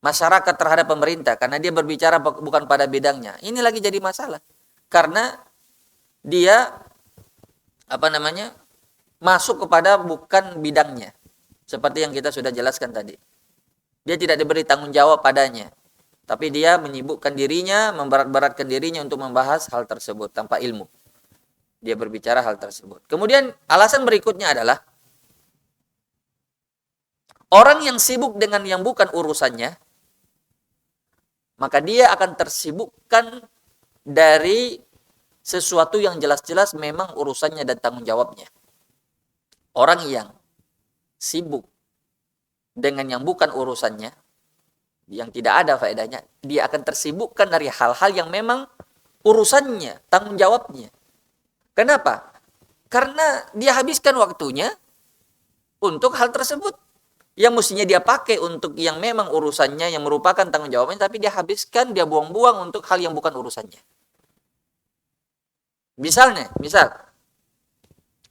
masyarakat terhadap pemerintah. Karena dia berbicara bukan pada bidangnya. Ini lagi jadi masalah. Karena dia, masuk kepada bukan bidangnya. Seperti yang kita sudah jelaskan tadi. Dia tidak diberi tanggung jawab padanya. Tapi dia menyibukkan dirinya, memberat-beratkan dirinya untuk membahas hal tersebut tanpa ilmu. Dia berbicara hal tersebut. Kemudian alasan berikutnya adalah orang yang sibuk dengan yang bukan urusannya, maka dia akan tersibukkan dari sesuatu yang jelas-jelas memang urusannya dan tanggung jawabnya. Orang yang sibuk dengan yang bukan urusannya, yang tidak ada faedahnya, dia akan tersibukkan dari hal-hal yang memang urusannya, tanggung jawabnya. Kenapa? Karena dia habiskan waktunya untuk hal tersebut. Yang mestinya dia pakai untuk yang memang urusannya, yang merupakan tanggung jawabnya, tapi dia habiskan, dia buang-buang untuk hal yang bukan urusannya. Misal,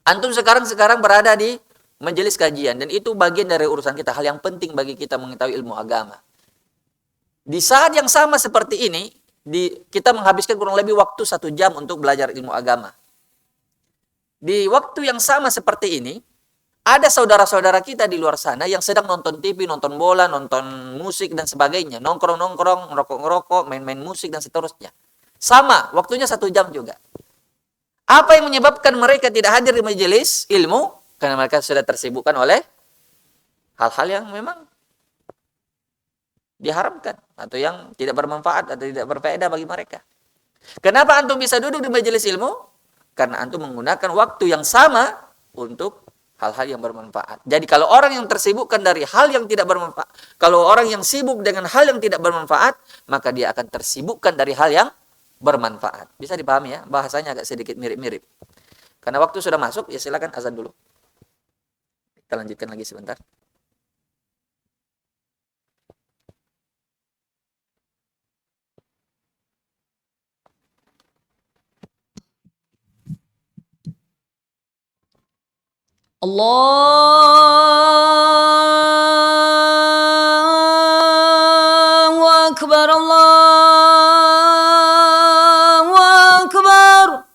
antum sekarang berada di majelis kajian, dan itu bagian dari urusan kita, hal yang penting bagi kita mengetahui ilmu agama. Di saat yang sama seperti ini, kita menghabiskan kurang lebih waktu 1 jam untuk belajar ilmu agama. Di waktu yang sama seperti ini, ada saudara-saudara kita di luar sana yang sedang nonton TV, nonton bola, nonton musik, dan sebagainya. Nongkrong-nongkrong, ngerokok-ngerokok, main-main musik, dan seterusnya. Sama, waktunya 1 jam juga. Apa yang menyebabkan mereka tidak hadir di majelis ilmu? Karena mereka sudah tersibukkan oleh hal-hal yang memang diharamkan, atau yang tidak bermanfaat, atau tidak berfaedah bagi mereka. Kenapa antum bisa duduk di majelis ilmu? Karena antum menggunakan waktu yang sama untuk hal-hal yang bermanfaat. Jadi kalau orang yang tersibukkan dari hal yang tidak bermanfaat, kalau orang yang sibuk dengan hal yang tidak bermanfaat, maka dia akan tersibukkan dari hal yang bermanfaat. Bisa dipahami ya? Bahasanya agak sedikit mirip-mirip. Karena waktu sudah masuk, ya silakan azan dulu. Kita lanjutkan lagi sebentar. Allahu Akbar, Allahu Akbar.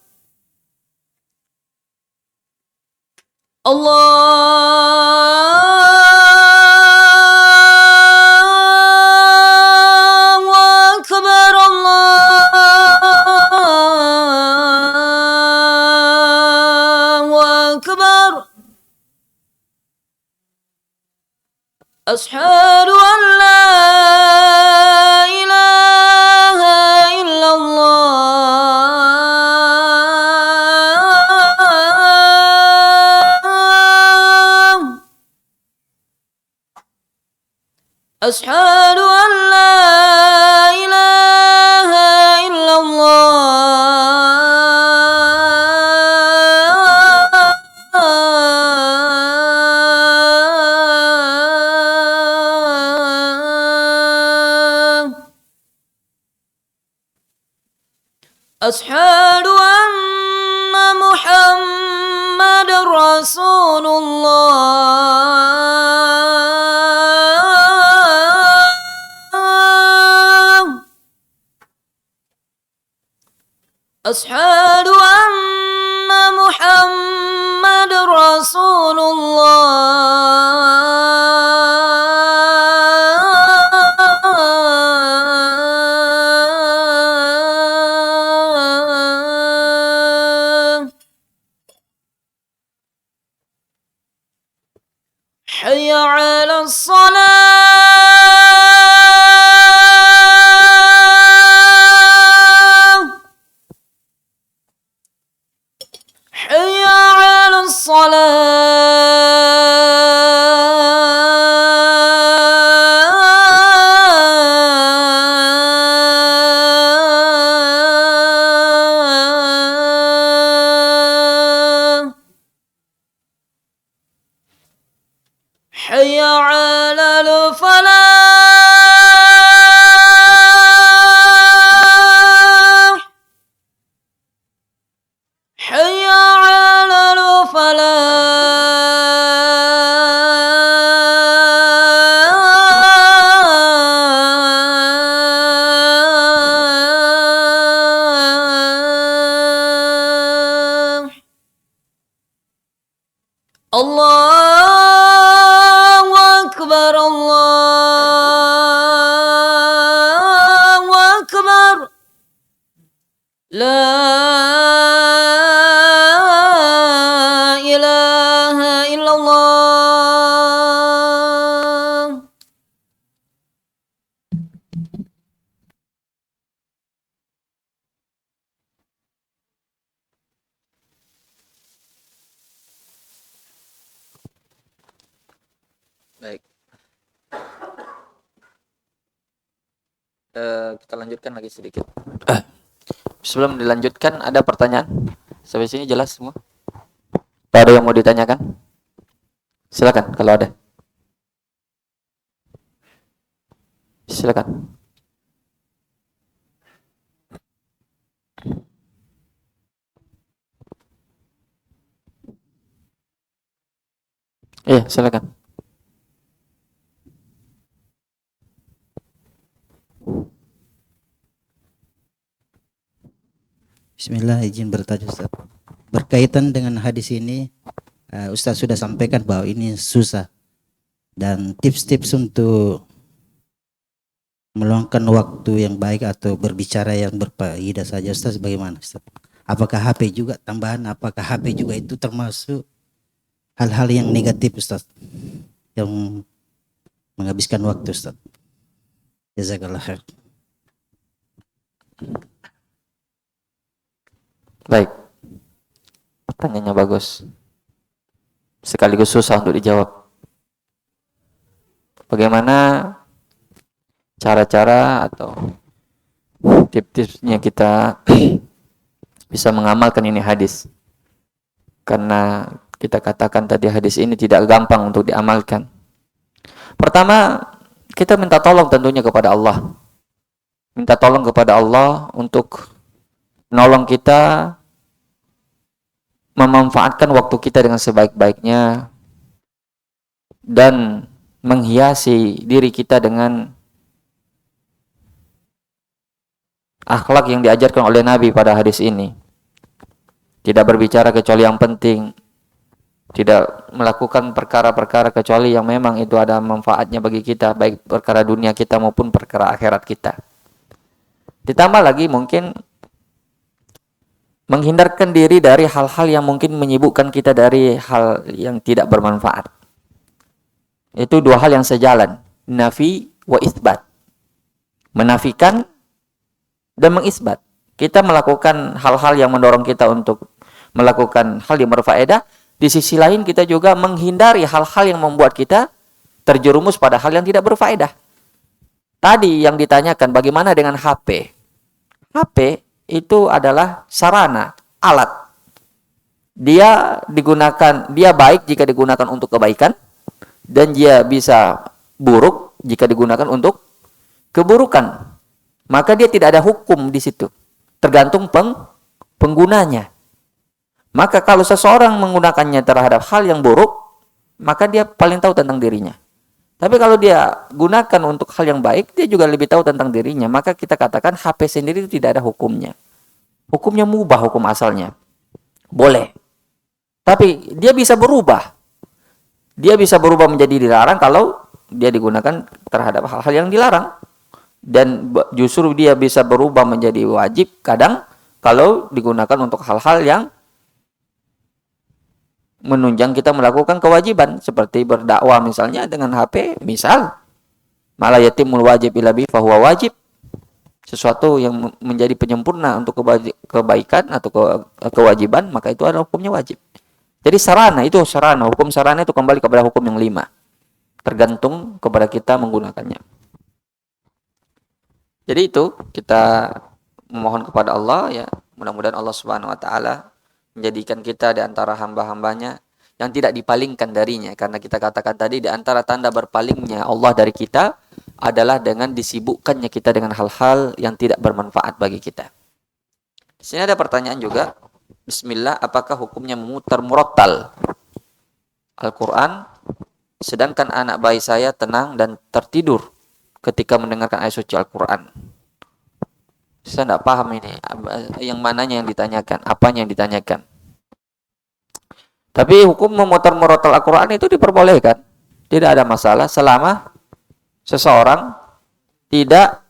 Allahu Akbar, Allahu Akbar. Ashhadu an la ilaha illallah. Ashhadu an la ilaha illallah. Ashhadu anna Muhammadar Rasulullah. Ashhadu anna Muhammadar Rasulullah. Hayya 'alas salah. حي على الفلاح حي على الفلاح الله أكبر الله أكبر لا إله إلا الله Baik. Kita lanjutkan lagi sedikit. Sebelum dilanjutkan, ada pertanyaan? Sampai sini jelas semua? Atau ada yang mau ditanyakan? Silakan kalau ada. Silakan. Iya, silakan. Bismillah, izin bertanya Ustaz. Berkaitan dengan hadis ini, Ustaz sudah sampaikan bahwa ini susah. Dan tips-tips untuk meluangkan waktu yang baik atau berbicara yang berfaedah saja, Ustaz, bagaimana Ustaz? Apakah HP juga tambahan, apakah HP juga itu termasuk hal-hal yang negatif Ustaz? Yang menghabiskan waktu Ustaz. Jazakallah khair. Baik. Pertanyaannya bagus. Sekaligus susah untuk dijawab. Bagaimana cara-cara atau tips-tipsnya kita bisa mengamalkan ini hadis? Karena kita katakan tadi hadis ini tidak gampang untuk diamalkan. Pertama, kita minta tolong tentunya kepada Allah. Minta tolong kepada Allah untuk menolong kita memanfaatkan waktu kita dengan sebaik-baiknya dan menghiasi diri kita dengan akhlak yang diajarkan oleh Nabi pada hadis ini. Tidak berbicara kecuali yang penting, tidak melakukan perkara-perkara kecuali yang memang itu ada manfaatnya bagi kita, baik perkara dunia kita maupun perkara akhirat kita. Ditambah lagi mungkin menghindarkan diri dari hal-hal yang mungkin menyibukkan kita dari hal yang tidak bermanfaat. Itu dua hal yang sejalan, nafi wa isbat. Menafikan dan mengisbat. Kita melakukan hal-hal yang mendorong kita untuk melakukan hal yang berfaedah, di sisi lain kita juga menghindari hal-hal yang membuat kita terjerumus pada hal yang tidak berfaedah. Tadi yang ditanyakan bagaimana dengan HP? HP itu adalah sarana, alat. Dia baik jika digunakan untuk kebaikan, dan dia bisa buruk jika digunakan untuk keburukan. Maka dia tidak ada hukum di situ, tergantung penggunanya. Maka kalau seseorang menggunakannya terhadap hal yang buruk, maka dia paling tahu tentang dirinya. Tapi kalau dia gunakan untuk hal yang baik, dia juga lebih tahu tentang dirinya. Maka kita katakan HP sendiri itu tidak ada hukumnya. Hukumnya mubah, hukum asalnya. Boleh. Tapi dia bisa berubah. Dia bisa berubah menjadi dilarang kalau dia digunakan terhadap hal-hal yang dilarang. Dan justru dia bisa berubah menjadi wajib kadang kalau digunakan untuk hal-hal yang menunjang kita melakukan kewajiban, seperti berdakwah misalnya dengan HP, misal malah yatimul wajib illa bi fahuwa wajib, sesuatu yang menjadi penyempurna untuk kebaikan atau kewajiban, maka itu adalah hukumnya wajib. Jadi sarana itu sarana, hukum sarana itu kembali kepada hukum yang 5, tergantung kepada kita menggunakannya. Jadi itu kita memohon kepada Allah, ya mudah-mudahan Allah Subhanahu wa taala menjadikan kita di antara hamba-hambanya yang tidak dipalingkan darinya. Karena kita katakan tadi di antara tanda berpalingnya Allah dari kita adalah dengan disibukkannya kita dengan hal-hal yang tidak bermanfaat bagi kita. Di sini ada pertanyaan juga. Bismillah, apakah hukumnya memutar murattal Al-Quran sedangkan anak bayi saya tenang dan tertidur ketika mendengarkan ayat suci Al-Quran? Saya tidak paham ini, yang mananya yang ditanyakan, apanya yang ditanyakan. Tapi hukum memutar murattal Al-Quran itu diperbolehkan. Tidak ada masalah selama seseorang tidak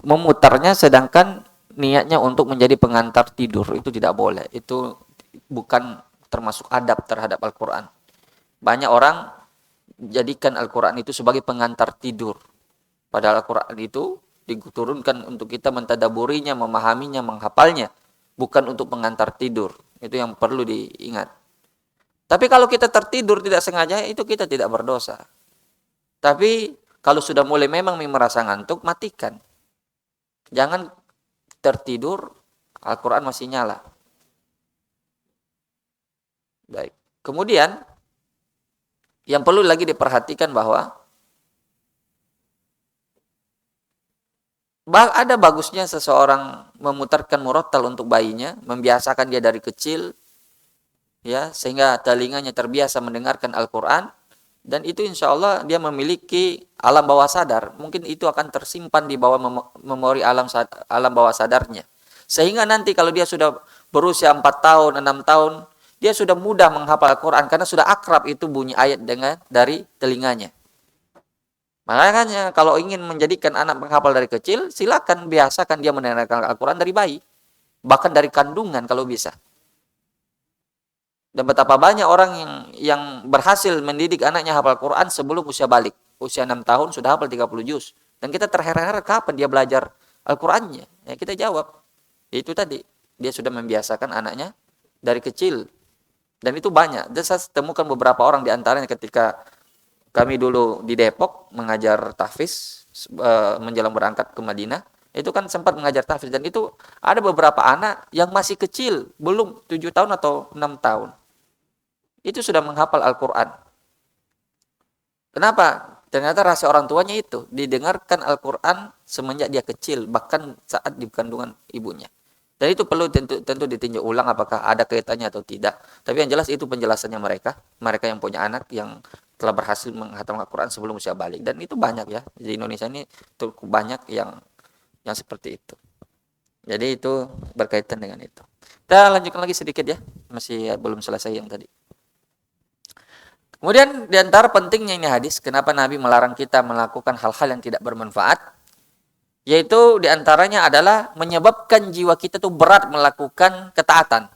memutarnya sedangkan niatnya untuk menjadi pengantar tidur. Itu tidak boleh. Itu bukan termasuk adab terhadap Al-Quran. Banyak orang jadikan Al-Quran itu sebagai pengantar tidur. Padahal Al-Quran itu diturunkan untuk kita mentadaburinya, memahaminya, menghafalnya. Bukan untuk pengantar tidur. Itu yang perlu diingat. Tapi kalau kita tertidur tidak sengaja, itu kita tidak berdosa. Tapi kalau sudah mulai memang merasa ngantuk, matikan. Jangan tertidur, Al-Quran masih nyala. Baik. Kemudian, yang perlu lagi diperhatikan bahwa ada bagusnya seseorang memutarkan murattal untuk bayinya, membiasakan dia dari kecil, ya, sehingga telinganya terbiasa mendengarkan Al-Quran, dan itu insya Allah dia memiliki alam bawah sadar. Mungkin itu akan tersimpan di bawah memori alam bawah sadarnya. Sehingga nanti kalau dia sudah berusia 4 tahun, 6 tahun, dia sudah mudah menghafal Al-Quran karena sudah akrab itu bunyi ayat dari telinganya. Makanya kalau ingin menjadikan anak menghafal dari kecil, silakan biasakan dia mendengarkan Al-Quran dari bayi. Bahkan dari kandungan kalau bisa. Dan betapa banyak orang yang berhasil mendidik anaknya hafal Quran sebelum usia balik. Usia 6 tahun sudah hafal 30 juz. Dan kita terheran-heran kapan dia belajar Al-Qurannya. Ya, kita jawab. Itu tadi. Dia sudah membiasakan anaknya dari kecil. Dan itu banyak. Dan saya temukan beberapa orang di antaranya ketika kami dulu di Depok mengajar tahfiz menjelang berangkat ke Madinah. Itu kan sempat mengajar tahfiz. Dan itu ada beberapa anak yang masih kecil. Belum 7 tahun atau 6 tahun. Itu sudah menghafal Al-Quran. Kenapa? Ternyata rahasia orang tuanya itu. Didengarkan Al-Quran semenjak dia kecil. Bahkan saat di kandungan ibunya. Dan itu perlu tentu ditinjau ulang apakah ada kaitannya atau tidak. Tapi yang jelas itu penjelasannya mereka. Mereka yang punya anak yang telah berhasil menghatam Al-Quran sebelum usia balik. Dan itu banyak ya. Di Indonesia ini cukup banyak yang seperti itu. Jadi itu berkaitan dengan itu. Kita lanjutkan lagi sedikit ya. Masih belum selesai yang tadi. Kemudian di antara pentingnya ini hadis, kenapa Nabi melarang kita melakukan hal-hal yang tidak bermanfaat, yaitu di antaranya adalah menyebabkan jiwa kita tuh berat melakukan ketaatan.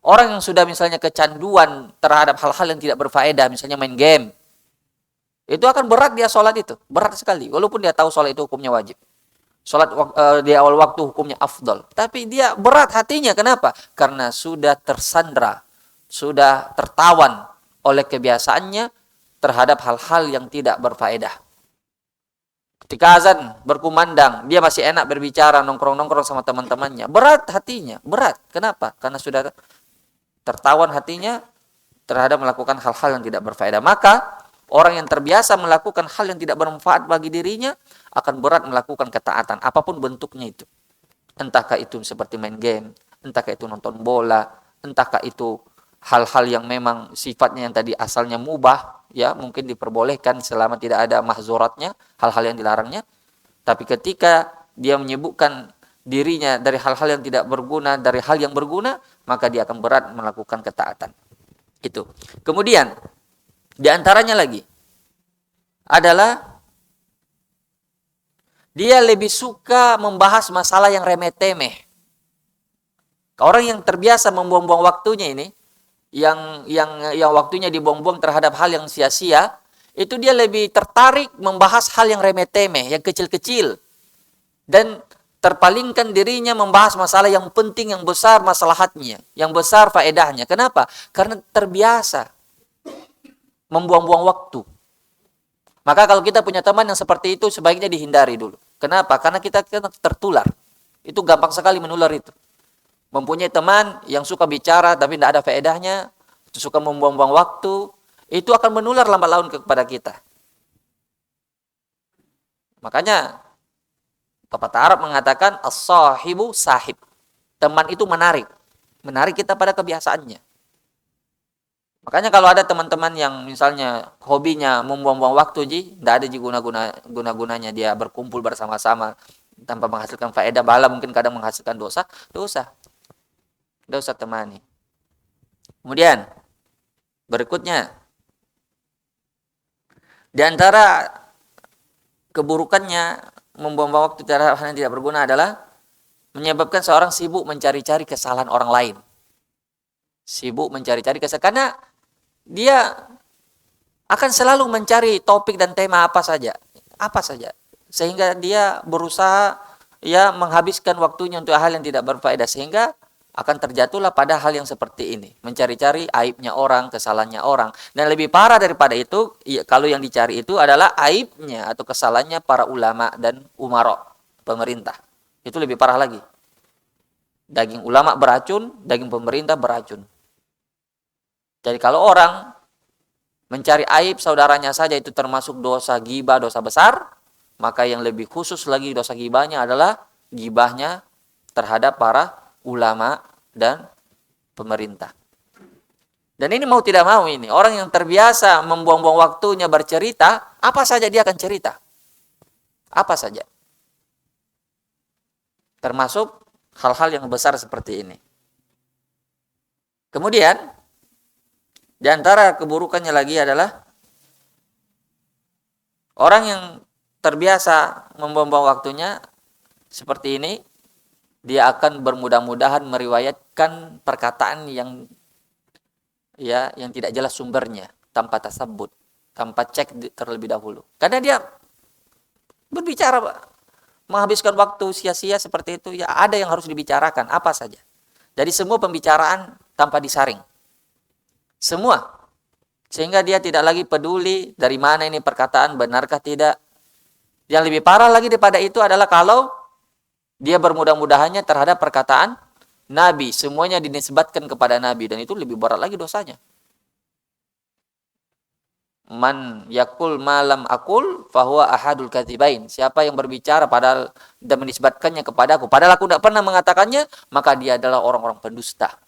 Orang yang sudah misalnya kecanduan terhadap hal-hal yang tidak berfaedah, misalnya main game, itu akan berat dia sholat itu, berat sekali, walaupun dia tahu sholat itu hukumnya wajib. Sholat di awal waktu hukumnya afdal, tapi dia berat hatinya, kenapa? Karena sudah tersandra, sudah tertawan oleh kebiasaannya terhadap hal-hal yang tidak berfaedah. Ketika azan berkumandang, dia masih enak berbicara, nongkrong-nongkrong sama teman-temannya. Berat hatinya, berat. Kenapa? Karena sudah tertawan hatinya terhadap melakukan hal-hal yang tidak berfaedah. Maka orang yang terbiasa melakukan hal yang tidak bermanfaat bagi dirinya akan berat melakukan ketaatan, apapun bentuknya itu. Entahkah itu seperti main game, entahkah itu nonton bola, entahkah itu hal-hal yang memang sifatnya yang tadi asalnya mubah, ya mungkin diperbolehkan selama tidak ada mahzuratnya, hal-hal yang dilarangnya. Tapi ketika dia menyibukkan dirinya dari hal-hal yang tidak berguna, dari hal yang berguna, maka dia akan berat melakukan ketaatan. Itu. Kemudian, di antaranya lagi adalah dia lebih suka membahas masalah yang remeh-temeh. Orang yang terbiasa membuang-buang waktunya ini, yang waktunya dibuang-buang terhadap hal yang sia-sia, itu dia lebih tertarik membahas hal yang remeh-temeh, yang kecil-kecil. Dan terpalingkan dirinya membahas masalah yang penting, yang besar maslahatnya, yang besar faedahnya. Kenapa? Karena terbiasa membuang-buang waktu. Maka kalau kita punya teman yang seperti itu, sebaiknya dihindari dulu. Kenapa? Karena kita tertular. Itu gampang sekali menular itu. Mempunyai teman yang suka bicara tapi tidak ada faedahnya, suka membuang-buang waktu, itu akan menular lambat laun kepada kita. Makanya pepatah Arab mengatakan as-sahibu sahib. Teman itu menarik kita pada kebiasaannya. Makanya kalau ada teman-teman yang misalnya hobinya membuang-buang waktu, tidak ada guna-gunanya dia berkumpul bersama-sama tanpa menghasilkan faedah, bala mungkin kadang menghasilkan dosa, tidak usah temani. Kemudian berikutnya, di antara keburukannya membuang-buang waktu terhadap hal yang tidak berguna adalah menyebabkan seorang sibuk mencari-cari kesalahan orang lain. Sibuk mencari-cari kesalahan, karena dia akan selalu mencari topik dan tema apa saja, sehingga dia berusaha menghabiskan waktunya untuk hal yang tidak berfaedah, sehingga akan terjatuhlah pada hal yang seperti ini, mencari-cari aibnya orang, kesalahannya orang. Dan lebih parah daripada itu, kalau yang dicari itu adalah aibnya atau kesalahannya para ulama dan umara, pemerintah. Itu lebih parah lagi. Daging ulama beracun, daging pemerintah beracun. Jadi kalau orang mencari aib saudaranya saja itu termasuk dosa ghibah, dosa besar, maka yang lebih khusus lagi dosa ghibahnya adalah ghibahnya terhadap para ulama dan pemerintah. Dan ini mau tidak mau ini, orang yang terbiasa membuang-buang waktunya bercerita, apa saja dia akan cerita. Apa saja. Termasuk hal-hal yang besar seperti ini. Kemudian, di antara keburukannya lagi adalah orang yang terbiasa membuang-buang waktunya seperti ini, dia akan bermudah-mudahan meriwayatkan perkataan yang tidak jelas sumbernya, tanpa tasabbut, tanpa cek terlebih dahulu. Karena dia berbicara menghabiskan waktu sia-sia seperti itu, ada yang harus dibicarakan, apa saja. Jadi semua pembicaraan tanpa disaring. Semua. Sehingga dia tidak lagi peduli dari mana ini perkataan, benarkah tidak. Yang lebih parah lagi daripada itu adalah kalau dia bermudah-mudahannya terhadap perkataan Nabi. Semuanya dinisbatkan kepada Nabi. Dan itu lebih berat lagi dosanya. Man yakul malam akul fahuwa ahadul kadzibain. Siapa yang berbicara padahal dan menisbatkannya kepadaku, padahal aku tidak pernah mengatakannya, maka dia adalah orang-orang pendusta.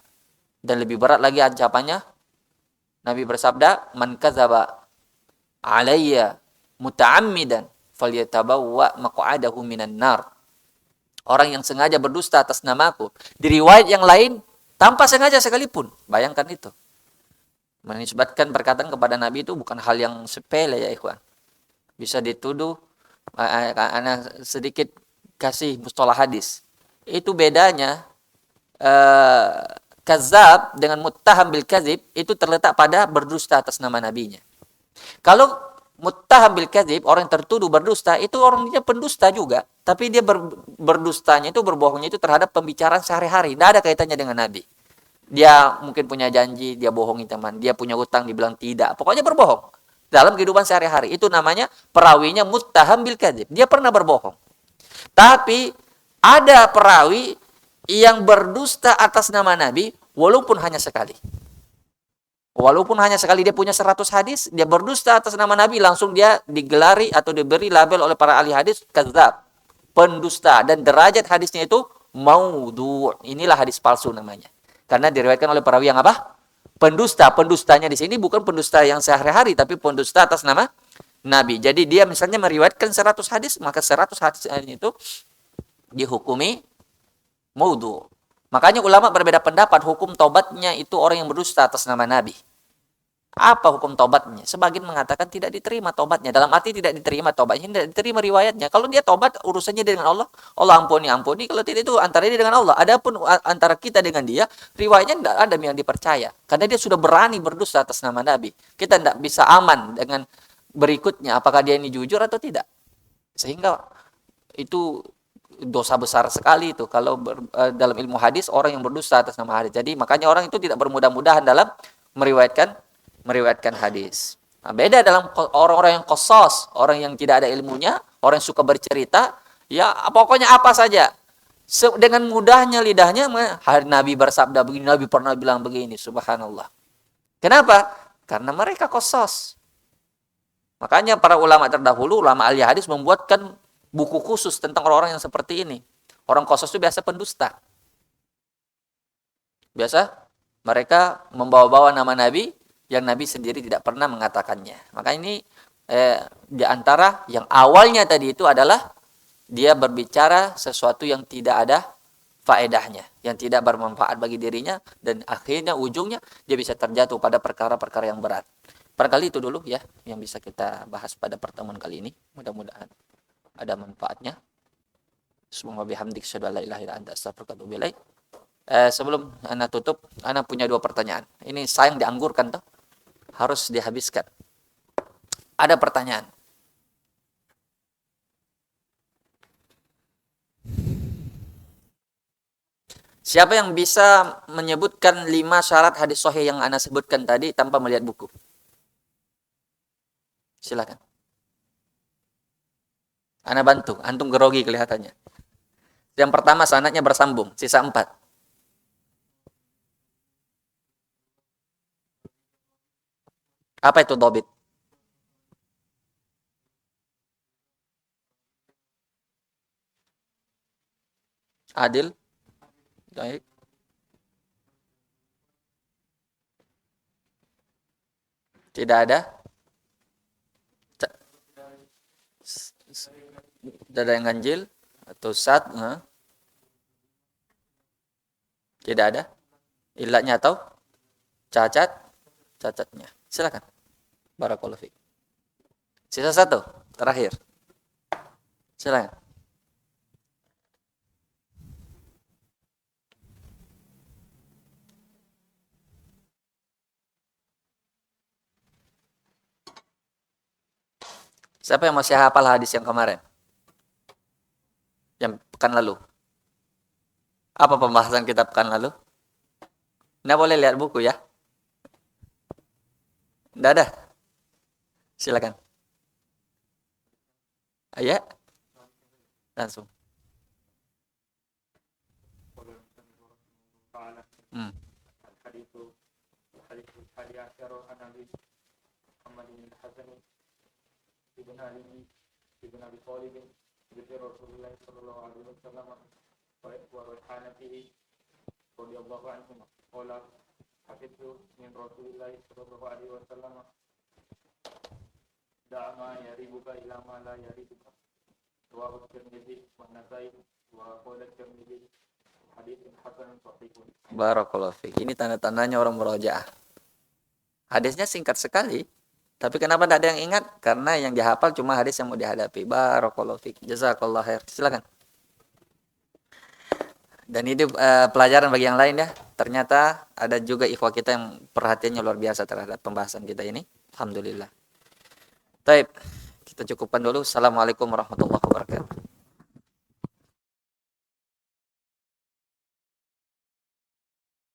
Dan lebih berat lagi ancamannya, Nabi bersabda, man kadzaba alayya muta'ammidan falyatabawwa maq'adahu minan nar. Orang yang sengaja berdusta atas namaku, di riwayat yang lain tanpa sengaja sekalipun. Bayangkan itu. Menisbatkan perkataan kepada Nabi itu bukan hal yang sepele ya ikhwan. Bisa dituduh, anak sedikit kasih mustalah hadis. Itu bedanya kazab dengan muttaham bil kadzib itu terletak pada berdusta atas nama nabinya. Kalau muttaham bil kadzib, orang yang tertuduh berdusta, itu orangnya pendusta juga, tapi dia berdustanya itu, berbohongnya itu terhadap pembicaraan sehari-hari, tidak ada kaitannya dengan nabi. Dia mungkin punya janji, dia bohongi teman. Dia punya utang, dibilang tidak. Pokoknya berbohong. Dalam kehidupan sehari-hari. Itu namanya perawinya muttaham bil kadzib. Dia pernah berbohong. Tapi ada perawi yang berdusta atas nama Nabi walaupun hanya sekali. Walaupun hanya sekali dia punya 100 hadis, dia berdusta atas nama Nabi, langsung dia digelari atau diberi label oleh para ahli hadis kadzab, pendusta. Dan derajat hadisnya itu maudhu'. Inilah hadis palsu namanya. Karena diriwayatkan oleh perawi yang apa? Pendusta. Pendustanya di sini bukan pendusta yang sehari-hari, tapi pendusta atas nama Nabi. Jadi dia misalnya meriwayatkan 100 hadis, maka 100 hadis itu dihukumi maudhu'. Makanya ulama berbeda pendapat hukum taubatnya itu orang yang berdusta atas nama Nabi. Apa hukum taubatnya? Sebagian mengatakan tidak diterima taubatnya. Dalam arti tidak diterima taubatnya, tidak diterima riwayatnya. Kalau dia taubat, urusannya dengan Allah. Allah ampuni. Kalau tidak, itu antara dia dengan Allah. Adapun antara kita dengan dia, riwayatnya tidak ada yang dipercaya. Karena dia sudah berani berdusta atas nama Nabi. Kita tidak bisa aman dengan berikutnya. Apakah dia ini jujur atau tidak. Sehingga itu dosa besar sekali itu. Kalau dalam ilmu hadis, orang yang berdusta atas nama hadis. Jadi makanya orang itu tidak bermudah-mudahan dalam meriwayatkan hadis. Nah, beda dalam orang-orang yang qasas, orang yang tidak ada ilmunya, orang yang suka bercerita, ya pokoknya apa saja. Dengan mudahnya lidahnya, Nabi bersabda begini, Nabi pernah bilang begini, subhanallah. Kenapa? Karena mereka qasas. Makanya para ulama terdahulu, ulama ahli hadis membuatkan buku khusus tentang orang-orang yang seperti ini. Orang qasas itu biasa pendusta. Biasa mereka membawa-bawa nama Nabi yang Nabi sendiri tidak pernah mengatakannya. Maka ini di antara yang awalnya tadi itu adalah dia berbicara sesuatu yang tidak ada faedahnya, yang tidak bermanfaat bagi dirinya, dan akhirnya ujungnya dia bisa terjatuh pada perkara-perkara yang berat. Barangkali itu dulu ya yang bisa kita bahas pada pertemuan kali ini. Mudah-mudahan ada manfaatnya. Semoga bihamdik syada la ilaha illa anta astaghfiruka wa atubu ilaik. Sebelum ana tutup, ana punya 2 pertanyaan. Ini sayang dianggurkan tuh. Harus dihabiskan. Ada pertanyaan. Siapa yang bisa menyebutkan 5 syarat hadis sahih yang ana sebutkan tadi tanpa melihat buku? Silakan. Ana bantu, antum grogi kelihatannya. Yang pertama sanadnya bersambung, sisa 4. Apa itu dhabit? Adil? Baik. Tidak ada? Tidak ada yang ganjil? Atau sad? Tidak ada? Ilatnya atau cacat? Cacatnya. Silakan. Barakallahu fiik. Sisa 1, terakhir. Silakan. Siapa yang masih hafal hadis yang kemarin? Yang pekan lalu? Apa pembahasan kita pekan lalu? Nggak boleh lihat buku ya? Nggak ada? Silakan. Ya? Langsung. Ibn Ali Ibn Abi Thalib Ibn Rasulullah sallallahu alaihi wasallam wa ruhanatihi radhiyallahu anhu qala hafidhu min Rasulillah sallallahu alaihi wasallam da'ama yaribuka ila ma la yaribuka wa Tirmidzi wa Nasai wa qala Tirmidzi haditsun hasanun sahihun. Barakallahu fiik. Ini tanda-tandanya orang murojaah. Hadisnya singkat sekali. Tapi kenapa tidak ada yang ingat? Karena yang dihafal cuma hadis yang mau dihadapi. Barakallahu fiik. Jazakallahu khair. Silakan. Dan ini pelajaran bagi yang lain ya. Ternyata ada juga ikhwah kita yang perhatiannya luar biasa terhadap pembahasan kita ini. Alhamdulillah. Baik, kita cukupkan dulu. Assalamualaikum warahmatullahi wabarakatuh.